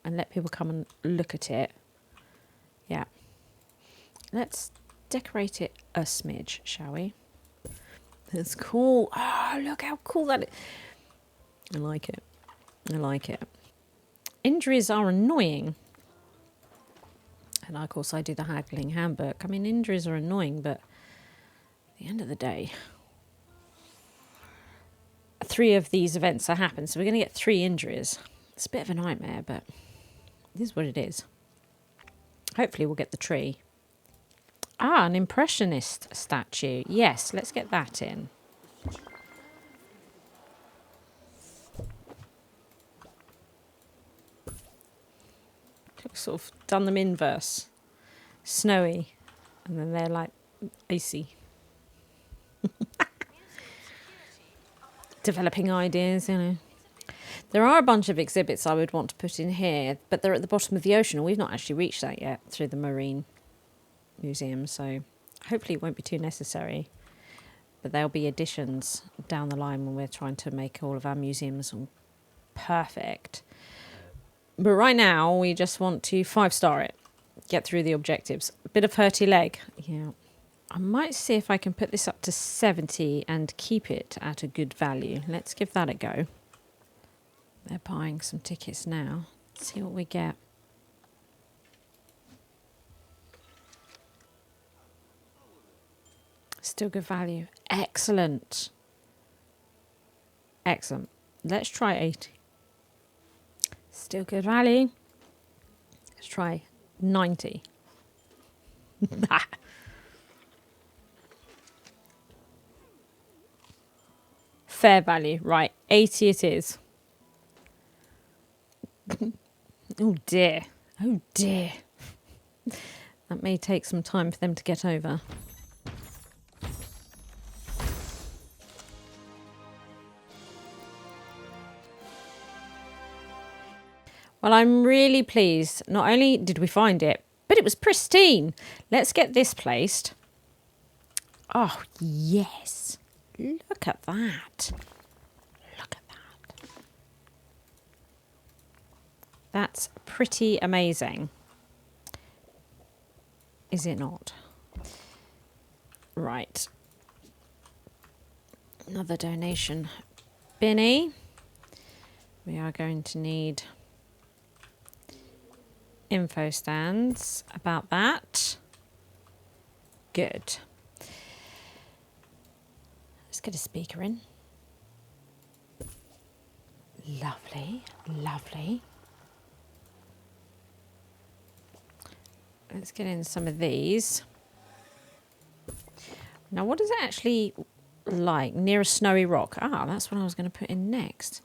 And let people come and look at it. Yeah. Let's decorate it a smidge, shall we? That's cool. Oh, look how cool that is. I like it. I like it. Injuries are annoying. And of course I do the haggling handbook. I mean, injuries are annoying, but at the end of the day, 3 of these events are happening. So we're going to get 3 injuries. It's a bit of a nightmare, but this is what it is. Hopefully we'll get the tree. Ah, an impressionist statue. Yes, let's get that in. Sort of done them inverse. Snowy. And then they're like icy. Developing ideas, you know. There are a bunch of exhibits I would want to put in here, but they're at the bottom of the ocean, and we've not actually reached that yet through the Marine Museum, so hopefully it won't be too necessary. But there'll be additions down the line when we're trying to make all of our museums perfect. But right now, we just want to 5-star it, get through the objectives. A bit of hurty leg, yeah. I might see if I can put this up to 70 and keep it at a good value. Let's give that a go. They're buying some tickets now. Let's see what we get. Still good value. Excellent. Excellent. Let's try 80. Still good value. Let's try 90. Fair value. Right. 80 it is. Oh dear. Oh dear. That may take some time for them to get over. Well, I'm really pleased. Not only did we find it, but it was pristine. Let's get this placed. Oh, yes. Look at that. Look at that. That's pretty amazing. Is it not? Right. Another donation. Binny. We are going to need info stands about that. Good. Let's get a speaker in. Lovely, lovely. Let's get in some of these. Now, what is it actually like near a snowy rock? Ah, that's what I was going to put in next.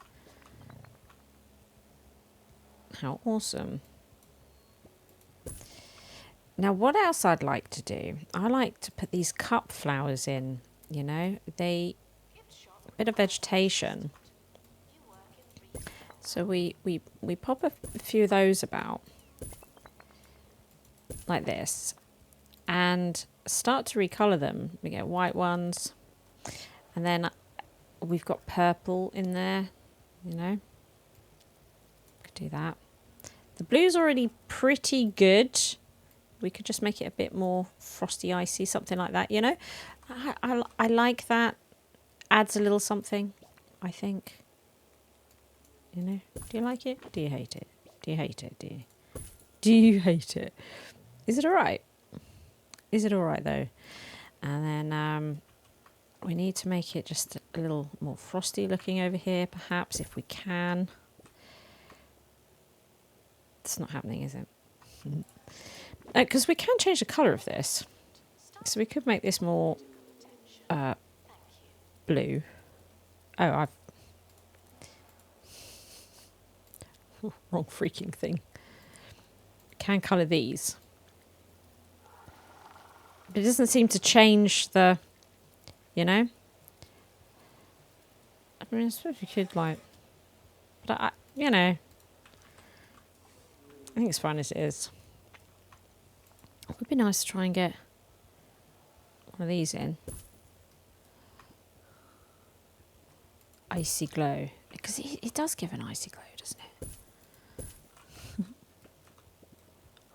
How awesome. Now, what else I'd like to do? I like to put these cup flowers in, you know. A bit of vegetation. So we pop a few of those about. Like this. And start to recolour them. We get white ones. And then we've got purple in there, you know. Could do that. The blue's already pretty good. We could just make it a bit more frosty, icy, something like that, you know. I like that. Adds a little something, I think. You know. Do you like it? Do you hate it? Do you hate it? Do you hate it? Is it all right? Is it all right, though? And then we need to make it just a little more frosty looking over here, perhaps, if we can. It's not happening, is it? Because we can change the colour of this. So we could make this more blue. Oh, I've... wrong freaking thing. Can colour these. But it doesn't seem to change the... You know? I mean, I suppose we could, like... But, you know... I think it's fine as it is. It would be nice to try and get one of these in. Icy glow. Because it does give an icy glow, doesn't it?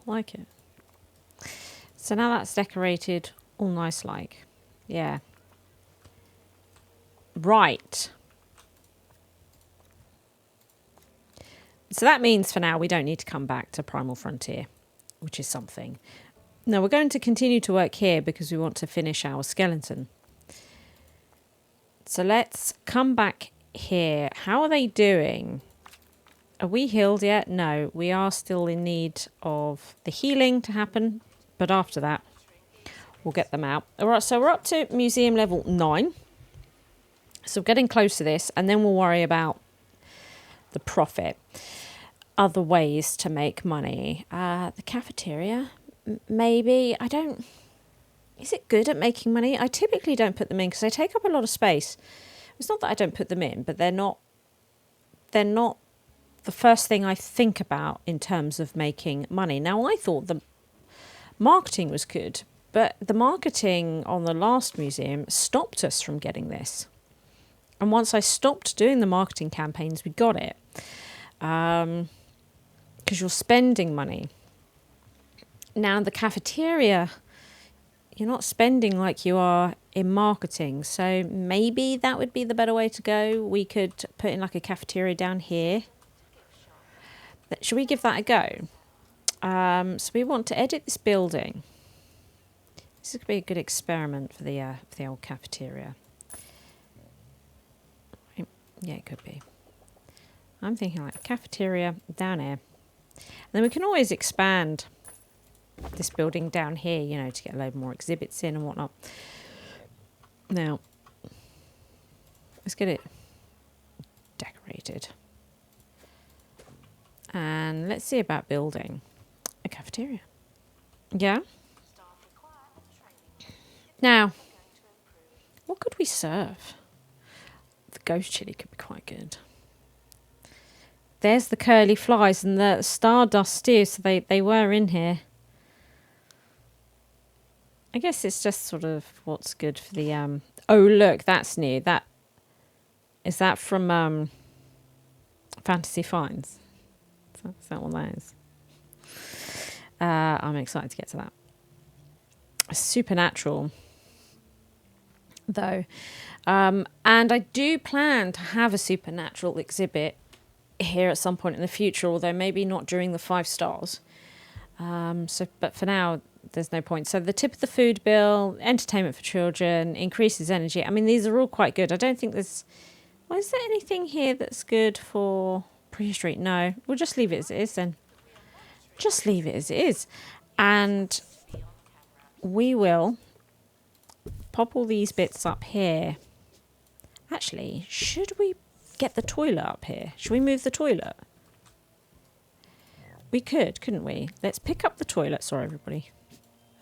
I like it. So now that's decorated all nice like. Yeah. Right. So that means for now we don't need to come back to Primal Frontier, which is something. Now we're going to continue to work here because we want to finish our skeleton. So let's come back here. How are they doing? Are we healed yet? No, we are still in need of the healing to happen. But after that, we'll get them out. All right, so we're up to museum level 9. So we're getting close to this, and then we'll worry about the profit. other ways to make money. The cafeteria, maybe. I don't... Is it good at making money? I typically don't put them in because they take up a lot of space. It's not that I don't put them in, but they're not the first thing I think about in terms of making money. Now, I thought the marketing was good, but the marketing on the last museum stopped us from getting this. And once I stopped doing the marketing campaigns, we got it. Because you're spending money. Now, the cafeteria, you're not spending like you are in marketing. So maybe that would be the better way to go. We could put in like a cafeteria down here. Should we give that a go? So we want to edit this building. This could be a good experiment for the old cafeteria. Yeah, it could be. I'm thinking like a cafeteria down here. And then we can always expand this building down here, you know, to get a load more exhibits in and whatnot. Now, let's get it decorated. And let's see about building a cafeteria. Yeah? Now, what could we serve? The ghost chili could be quite good. There's the curly flies and the stardust stew, so they were in here. I guess it's just sort of what's good for the... Oh, look, that's new. Is that from Fantasy Finds? Is that what that is? I'm excited to get to that. Supernatural, though. And I do plan to have a supernatural exhibit here at some point in the future, although maybe not during the 5 stars. But for now, there's no point. So the tip of the food bill, entertainment for children, increases energy. I mean, these are all quite good. I don't think there's... Well, is there anything here that's good for prehistory? No. We'll just leave it as it is then. Just leave it as it is. And we will pop all these bits up here. Actually, should we get the toilet up here? Should we move the toilet? We could, couldn't we? Let's pick up the toilet. Sorry, everybody.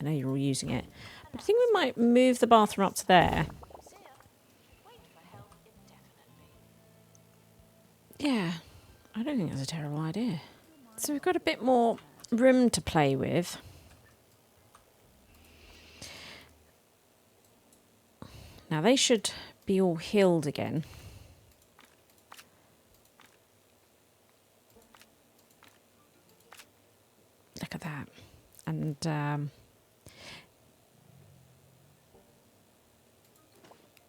I know you're all using it. But I think we might move the bathroom up to there. Yeah, I don't think that's a terrible idea. So we've got a bit more room to play with. Now they should be all healed again. Look at that. And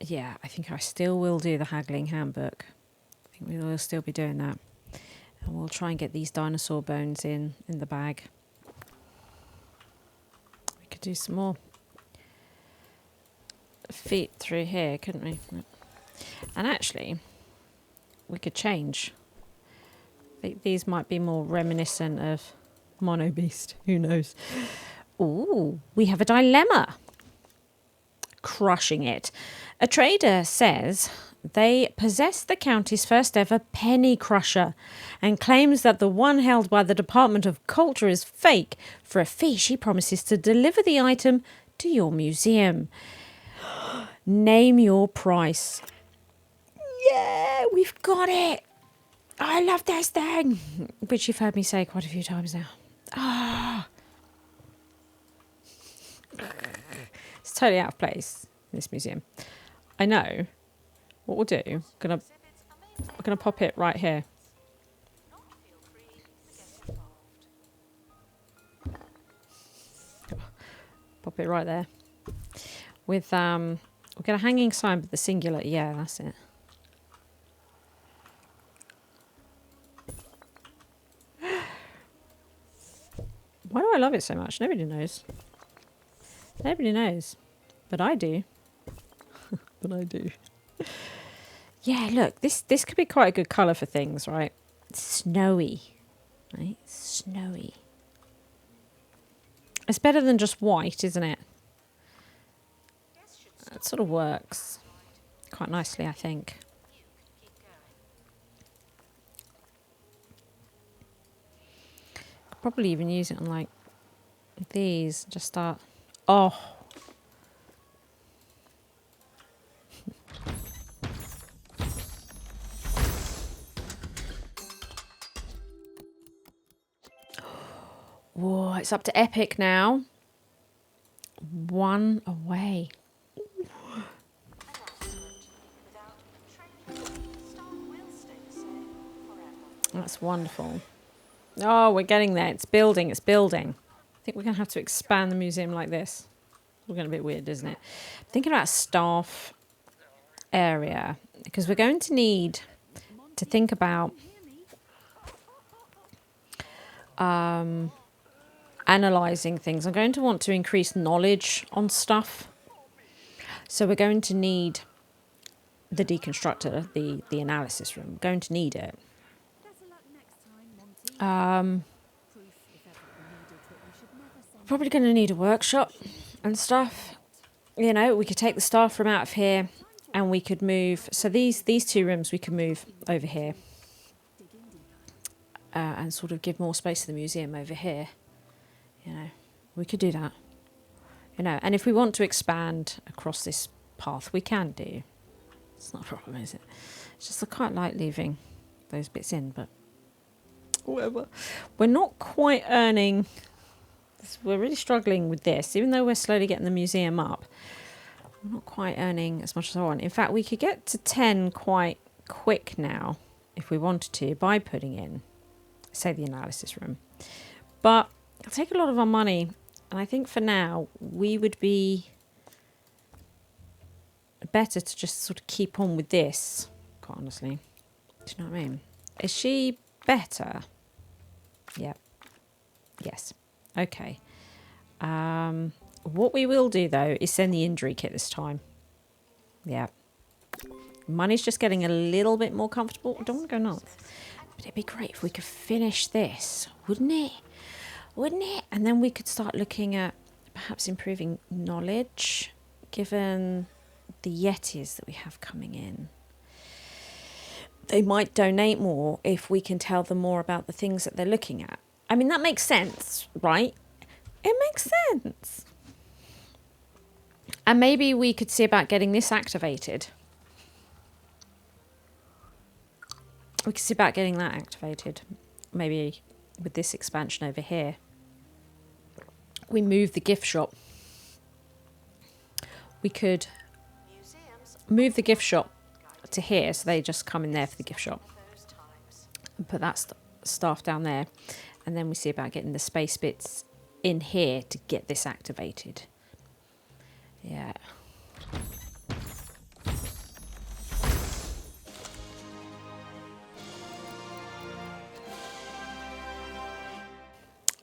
yeah, I think I still will do the haggling handbook. I think we will still be doing that. And we'll try and get these dinosaur bones in the bag. We could do some more feet through here, couldn't we? And actually, we could change. These might be more reminiscent of Mono Beast. Who knows? Ooh, we have a dilemma. Crushing it. A trader says they possess the county's first ever penny crusher and claims that the one held by the Department of Culture is fake. For a fee, she promises to deliver the item to your museum. Name your price. Yeah, we've got it. I love this thing. Which you've heard me say quite a few times now. Ah. It's totally out of place in this museum. I know. What we'll do, we're gonna pop it right here. Pop it right there. With we'll get a hanging sign with the singular. Yeah, that's it. Why do I love it so much? Nobody knows. Nobody knows. But I do. But I do. Yeah, look, this could be quite a good colour for things, right? It's snowy. Right? Snowy. It's better than just white, isn't it? It sort of works quite nicely, I think. Probably even use it on like these. Just start. Oh. Whoa, it's up to epic now. 1 away. That's wonderful. Oh, we're getting there. It's building. It's building. I think we're going to have to expand the museum like this. We're going a bit weird, isn't it? Thinking about staff area, because we're going to need to think about analysing things. I'm going to want to increase knowledge on stuff. So we're going to need the deconstructor, the analysis room. We're going to need it. Probably going to need a workshop and stuff. You know, we could take the staff room out of here and we could move. So these 2 rooms we can move over here. And sort of give more space to the museum over here. You know, we could do that. You know, and if we want to expand across this path, we can do. It's not a problem, is it? It's just I quite like leaving those bits in, but whatever. We're not quite earning. We're really struggling with this, even though we're slowly getting the museum up. We're not quite earning as much as I want. In fact, we could get to 10 quite quick now, if we wanted to, by putting in, say, the analysis room. But it'll take a lot of our money, and I think for now we would be better to just sort of keep on with this, quite honestly. Do you know what I mean? Is she better? Yeah. Yes. Okay. What we will do though is send the injury kit this time. Yeah. Money's just getting a little bit more comfortable. I don't want to go north. But it'd be great if we could finish this, wouldn't it? Wouldn't it? And then we could start looking at perhaps improving knowledge, given the Yetis that we have coming in. They might donate more if we can tell them more about the things that they're looking at. I mean, that makes sense, right? It makes sense. And maybe we could see about getting this activated. We could see about getting that activated. Maybe with this expansion over here. We move the gift shop. We could move the gift shop to here, so they just come in there for the gift shop. And put that staff down there. And then we see about getting the space bits in here to get this activated. Yeah.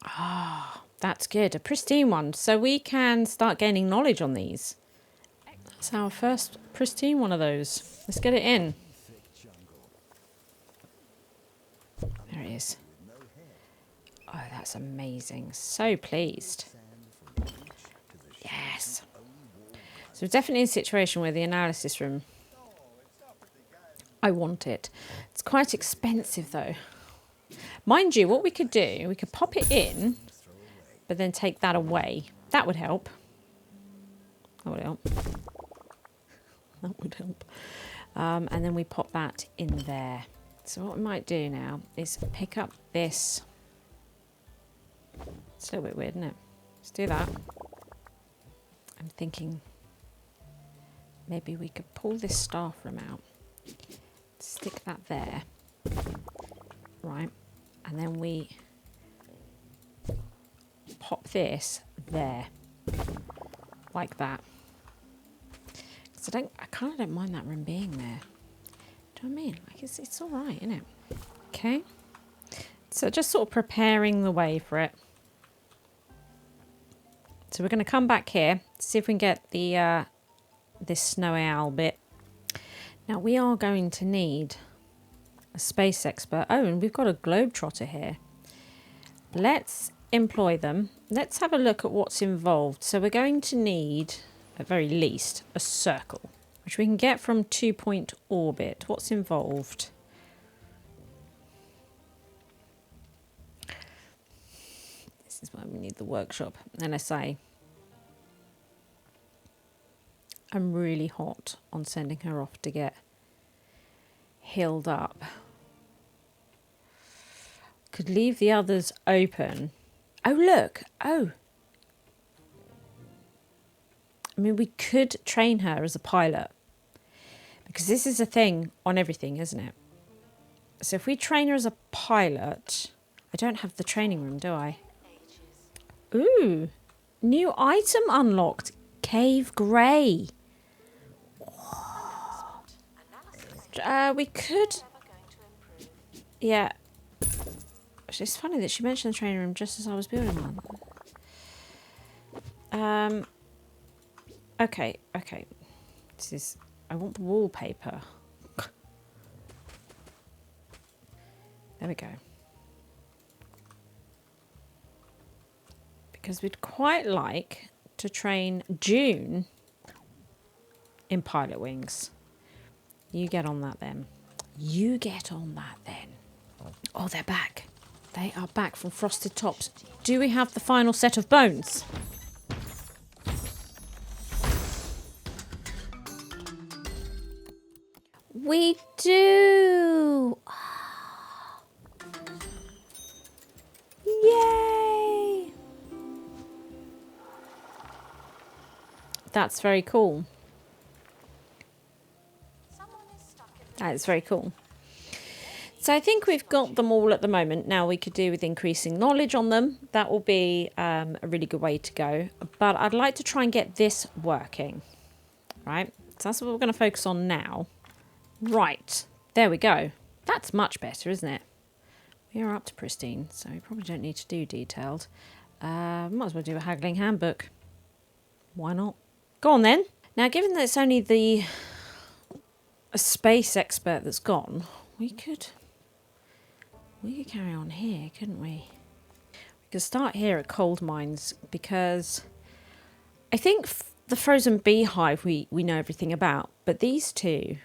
Ah, that's good. A pristine one. So we can start gaining knowledge on these. That's our first pristine one of those. Let's get it in. There it is. Oh, that's amazing. So pleased. Yes. So we're definitely in a situation where the analysis room, I want it. It's quite expensive though. Mind you, what we could do, we could pop it in, but then take that away. That would help. That would help. That would help. And then we pop that in there. So what we might do now is pick up this. It's a little bit weird, isn't it? Let's do that. I'm thinking maybe we could pull this staff room out. Stick that there. Right. And then we pop this there. Like that. So I kind of don't mind that room being there. Do you know what I mean? Like it's all right, isn't it? Okay. So just sort of preparing the way for it. So we're going to come back here, see if we can get the this snowy owl bit. Now we are going to need a space expert. Oh, and we've got a globetrotter here. Let's employ them. Let's have a look at what's involved. So we're going to need, at very least, a circle, which we can get from 2 Point orbit. What's involved? This is why we need the workshop. LSA. I'm really hot on sending her off to get healed up. Could leave the others open. Oh, look. Oh. I mean, we could train her as a pilot. Because this is a thing on everything, isn't it? So if we train her as a pilot... I don't have the training room, do I? Ooh. New item unlocked. Cave Grey. We could... Yeah. It's funny that she mentioned the training room just as I was building one. Okay. This is... I want the wallpaper. There we go. Because we'd quite like to train June in Pilot Wings. You get on that then. You get on that then. Oh, they're back. They are back from Frosted Tops. Do we have the final set of bones? We do. Yay! That's very cool. That is very cool. So I think we've got them all at the moment. Now we could do with increasing knowledge on them. That will be a really good way to go. But I'd like to try and get this working. Right? So that's what we're going to focus on now. Right. There we go. That's much better, isn't it? We are up to pristine, so we probably don't need to do detailed. Might as well do a haggling handbook. Why not? Go on then. Now, given that it's only the space expert that's gone, we could carry on here, couldn't we? We could start here at cold mines, because I think the frozen beehive we know everything about, but these two,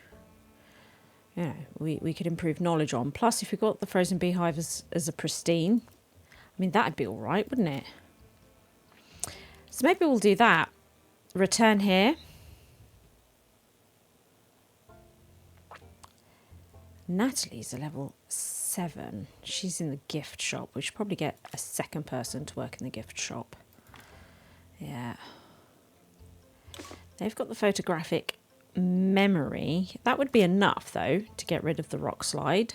yeah, we could improve knowledge on. Plus, if we got the frozen beehive as a pristine, I mean, that'd be all right, wouldn't it? So maybe we'll do that. Return here. Natalie's a level 7. She's in the gift shop. We should probably get a second person to work in the gift shop. Yeah. They've got the photographic memory. That would be enough, though, to get rid of the rock slide.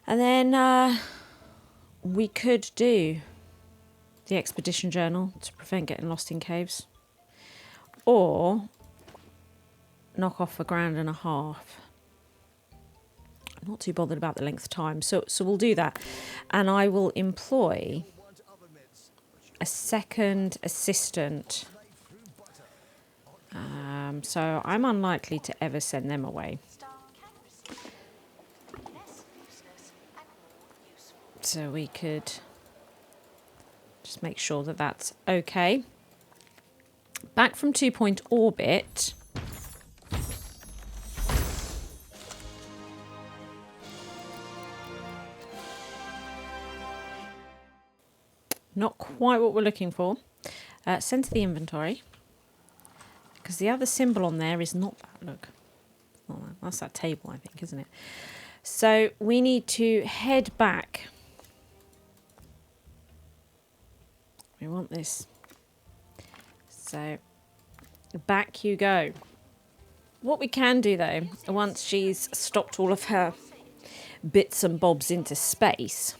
And then we could do the expedition journal to prevent getting lost in caves. Or knock off 1.5 grand. I'm not too bothered about the length of time. So we'll do that. And I will employ a second assistant. So I'm unlikely to ever send them away. So we could just make sure that that's okay. Back from 2 Point orbit. Not quite what we're looking for. Send to the inventory. Because the other symbol on there is not that. Look. Not that. That's that table, I think, isn't it? So we need to head back. We want this. So back you go. What we can do, though, once she's stopped all of her bits and bobs into space,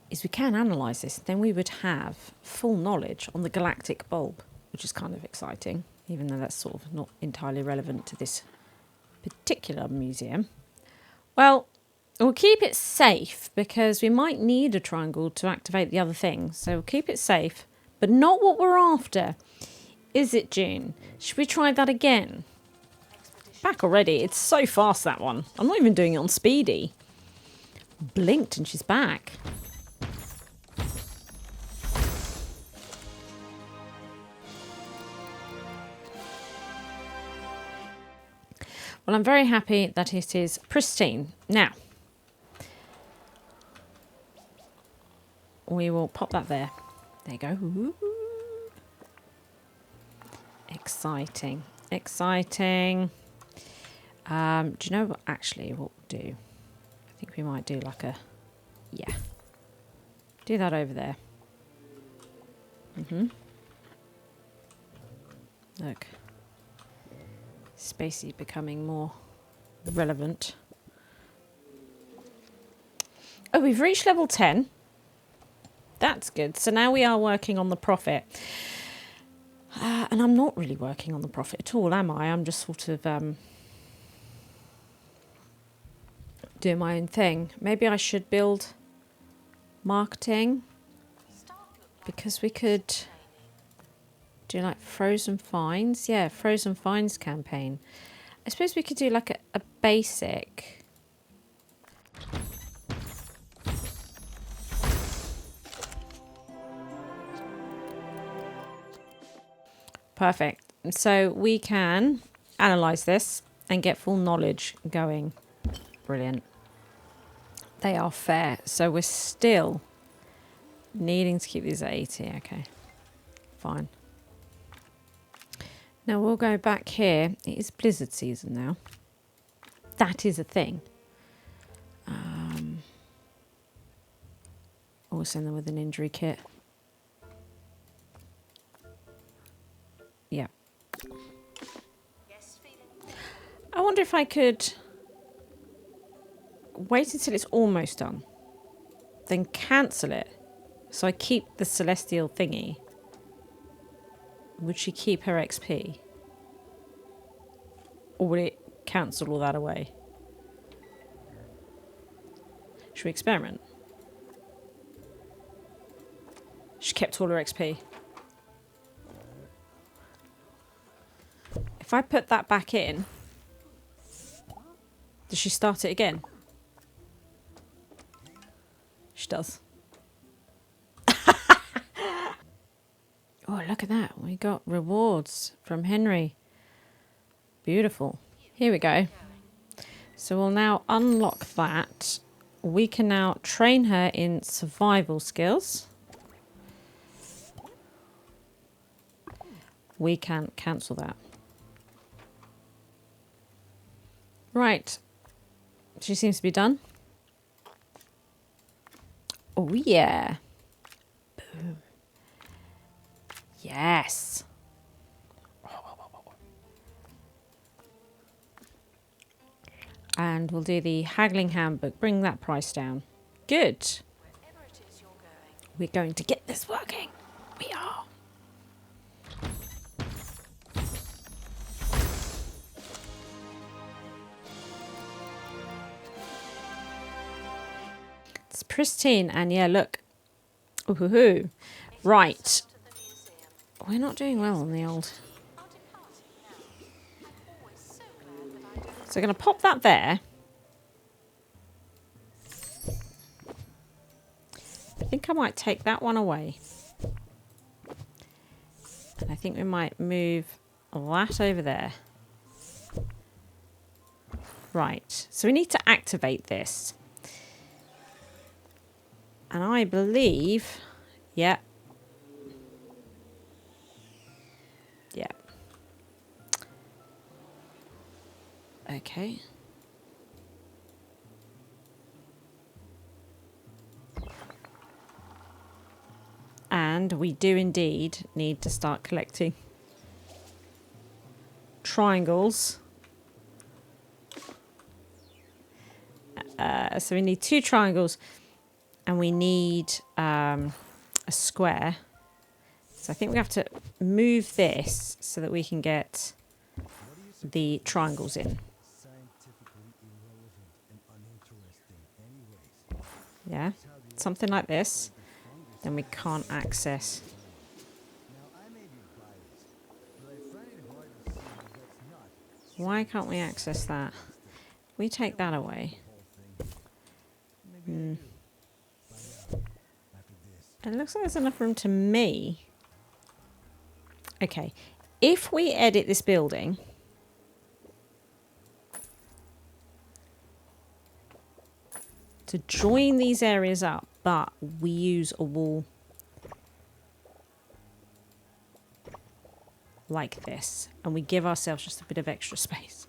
is we can analyse this. Then we would have full knowledge on the galactic bulb, which is kind of exciting, even though that's sort of not entirely relevant to this particular museum. Well, we'll keep it safe because we might need a triangle to activate the other thing. So we'll keep it safe, but not what we're after. Is it, June? Should we try that again? Back already. It's so fast, that one. I'm not even doing it on speedy. Blinked and she's back. Well, I'm very happy that it is pristine. Now, we will pop that there. There you go. Ooh. Exciting. Exciting. Do you know what, actually, what we'll do? I think we might do like a... Yeah. Do that over there. Look. Spacey becoming more relevant. Oh, we've reached level 10. That's good. So now we are working on the profit. And I'm not really working on the profit at all, am I? I'm just sort of doing my own thing. Maybe I should build marketing. Because we could do like frozen finds. Yeah, frozen finds campaign. I suppose we could do like a basic. Perfect. So we can analyze this and get full knowledge going. Brilliant. They are fair. So we're still needing to keep these at 80. Okay. Fine. Now we'll go back here. It is blizzard season now. That is a thing. We'll send them with an injury kit. Yeah. I wonder if I could wait until it's almost done. Then cancel it. So I keep the celestial thingy. Would she keep her XP? Or would it cancel all that away? Should we experiment? She kept all her XP. If I put that back in, does she start it again? She does. Oh, look at that. We got rewards from Henry. Beautiful. Here we go. So we'll now unlock that. We can now train her in survival skills. We can cancel that. Right. She seems to be done. Oh, yeah. Boom. Yes. And we'll do the haggling handbook. Bring that price down. Good. We're going to get this working. We are. It's pristine. And yeah, look. Ooh-hoo-hoo. Right. We're not doing well on the old. So we're going to pop that there. I think I might take that one away. And I think we might move that over there. Right. So we need to activate this. And I believe... Yeah. Yeah. Okay. And we do indeed need to start collecting triangles. So we need 2 triangles and we need a square. So I think we have to move this so that we can get the triangles in. Yeah, something like this. Then we can't access. Why can't we access that? We take that away. It looks like there's enough room to me. Okay, if we edit this building, to join these areas up, but we use a wall like this, and we give ourselves just a bit of extra space.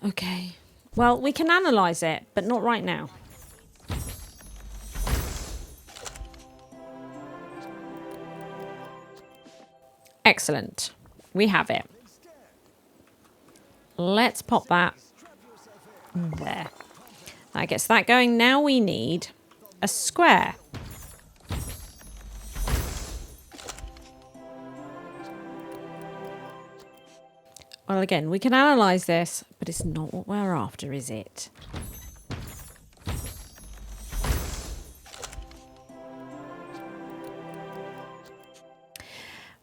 Okay, well, we can analyze it, but not right now. Excellent. We have it. Let's pop that there. That gets that going. Now we need a square. Well, again, we can analyse this, but it's not what we're after, is it?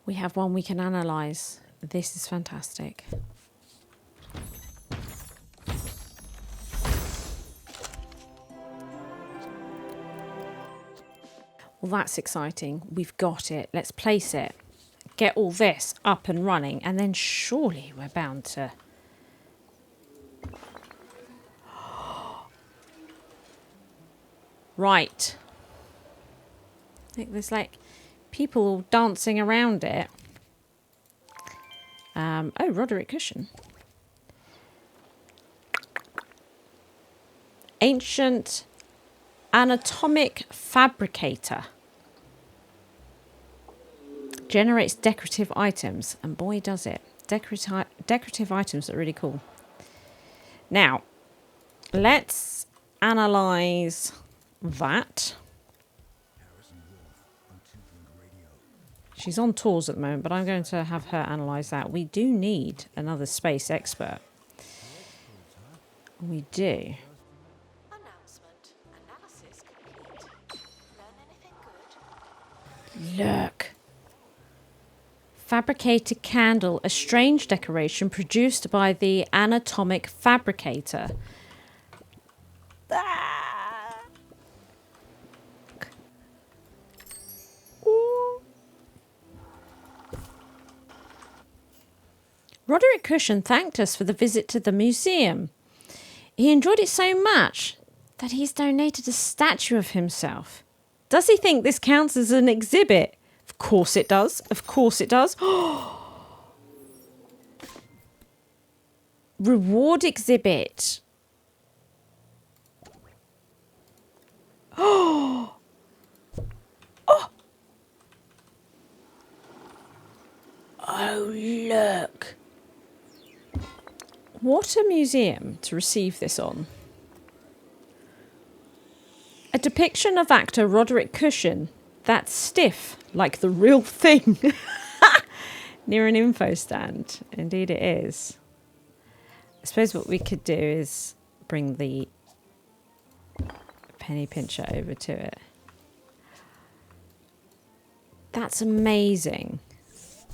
We have one we can analyse. This is fantastic. Well, that's exciting. We've got it. Let's place it. Get all this up and running, and then surely we're bound to... Right. I think there's like people all dancing around it. Oh, Roderick Cushion. Ancient anatomic fabricator. Generates decorative items, and boy does it. Decorative items are really cool. Now, let's analyze that. She's on tours at the moment, but I'm going to have her analyze that. We do need another space expert. We do. Announcement. Analysis complete. Learn anything good? Look. Fabricated candle, a strange decoration produced by the anatomic fabricator. Roderick Cushion thanked us for the visit to the museum. He enjoyed it so much that he's donated a statue of himself. Does he think this counts as an exhibit? Of course it does. Of course it does. Reward exhibit. Oh. Oh, look. What a museum to receive this on. A depiction of actor Roderick Cushion. That's stiff, like the real thing. Near an info stand. Indeed it is. I suppose what we could do is bring the penny pincher over to it. That's amazing. Guests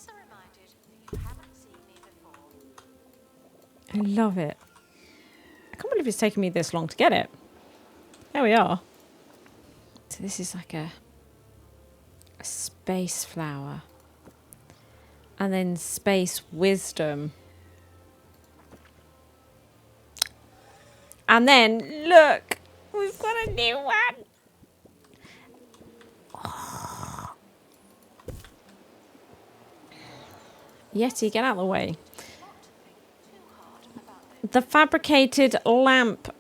are reminded that you haven't seen me before. I love it. I can't believe it's taken me this long to get it. There we are. So this is like a space flower. And then space wisdom. And then, look, we've got a new one. Oh. Yeti, get out of the way. The fabricated lamp.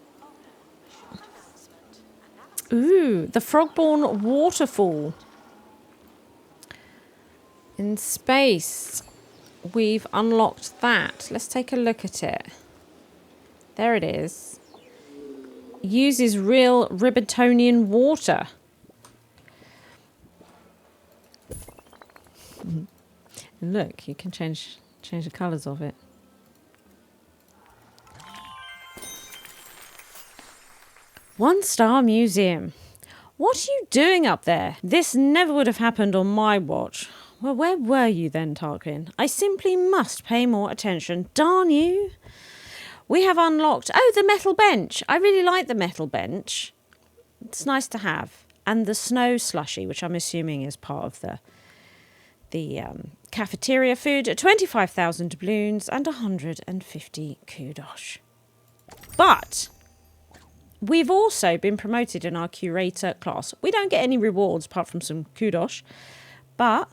Ooh, the Frogborn waterfall. In space, we've unlocked that. Let's take a look at it. There it is. Uses real Ribbertonian water. And look, you can change the colours of it. One-star museum. What are you doing up there? This never would have happened on my watch. Well, where were you then, Tarquin? I simply must pay more attention. Darn you. We have unlocked... Oh, the metal bench. I really like the metal bench. It's nice to have. and the snow slushy, which I'm assuming is part of the cafeteria food, 25,000 doubloons and 150 kudosh. But we've also been promoted in our Curator class. We don't get any rewards apart from some kudosh, but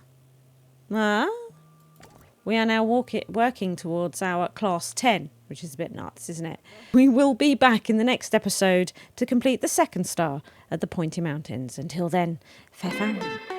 we are now working towards our class 10, which is a bit nuts, isn't it? We will be back in the next episode to complete the second star at the Pointy Mountains. Until then, fair farewell.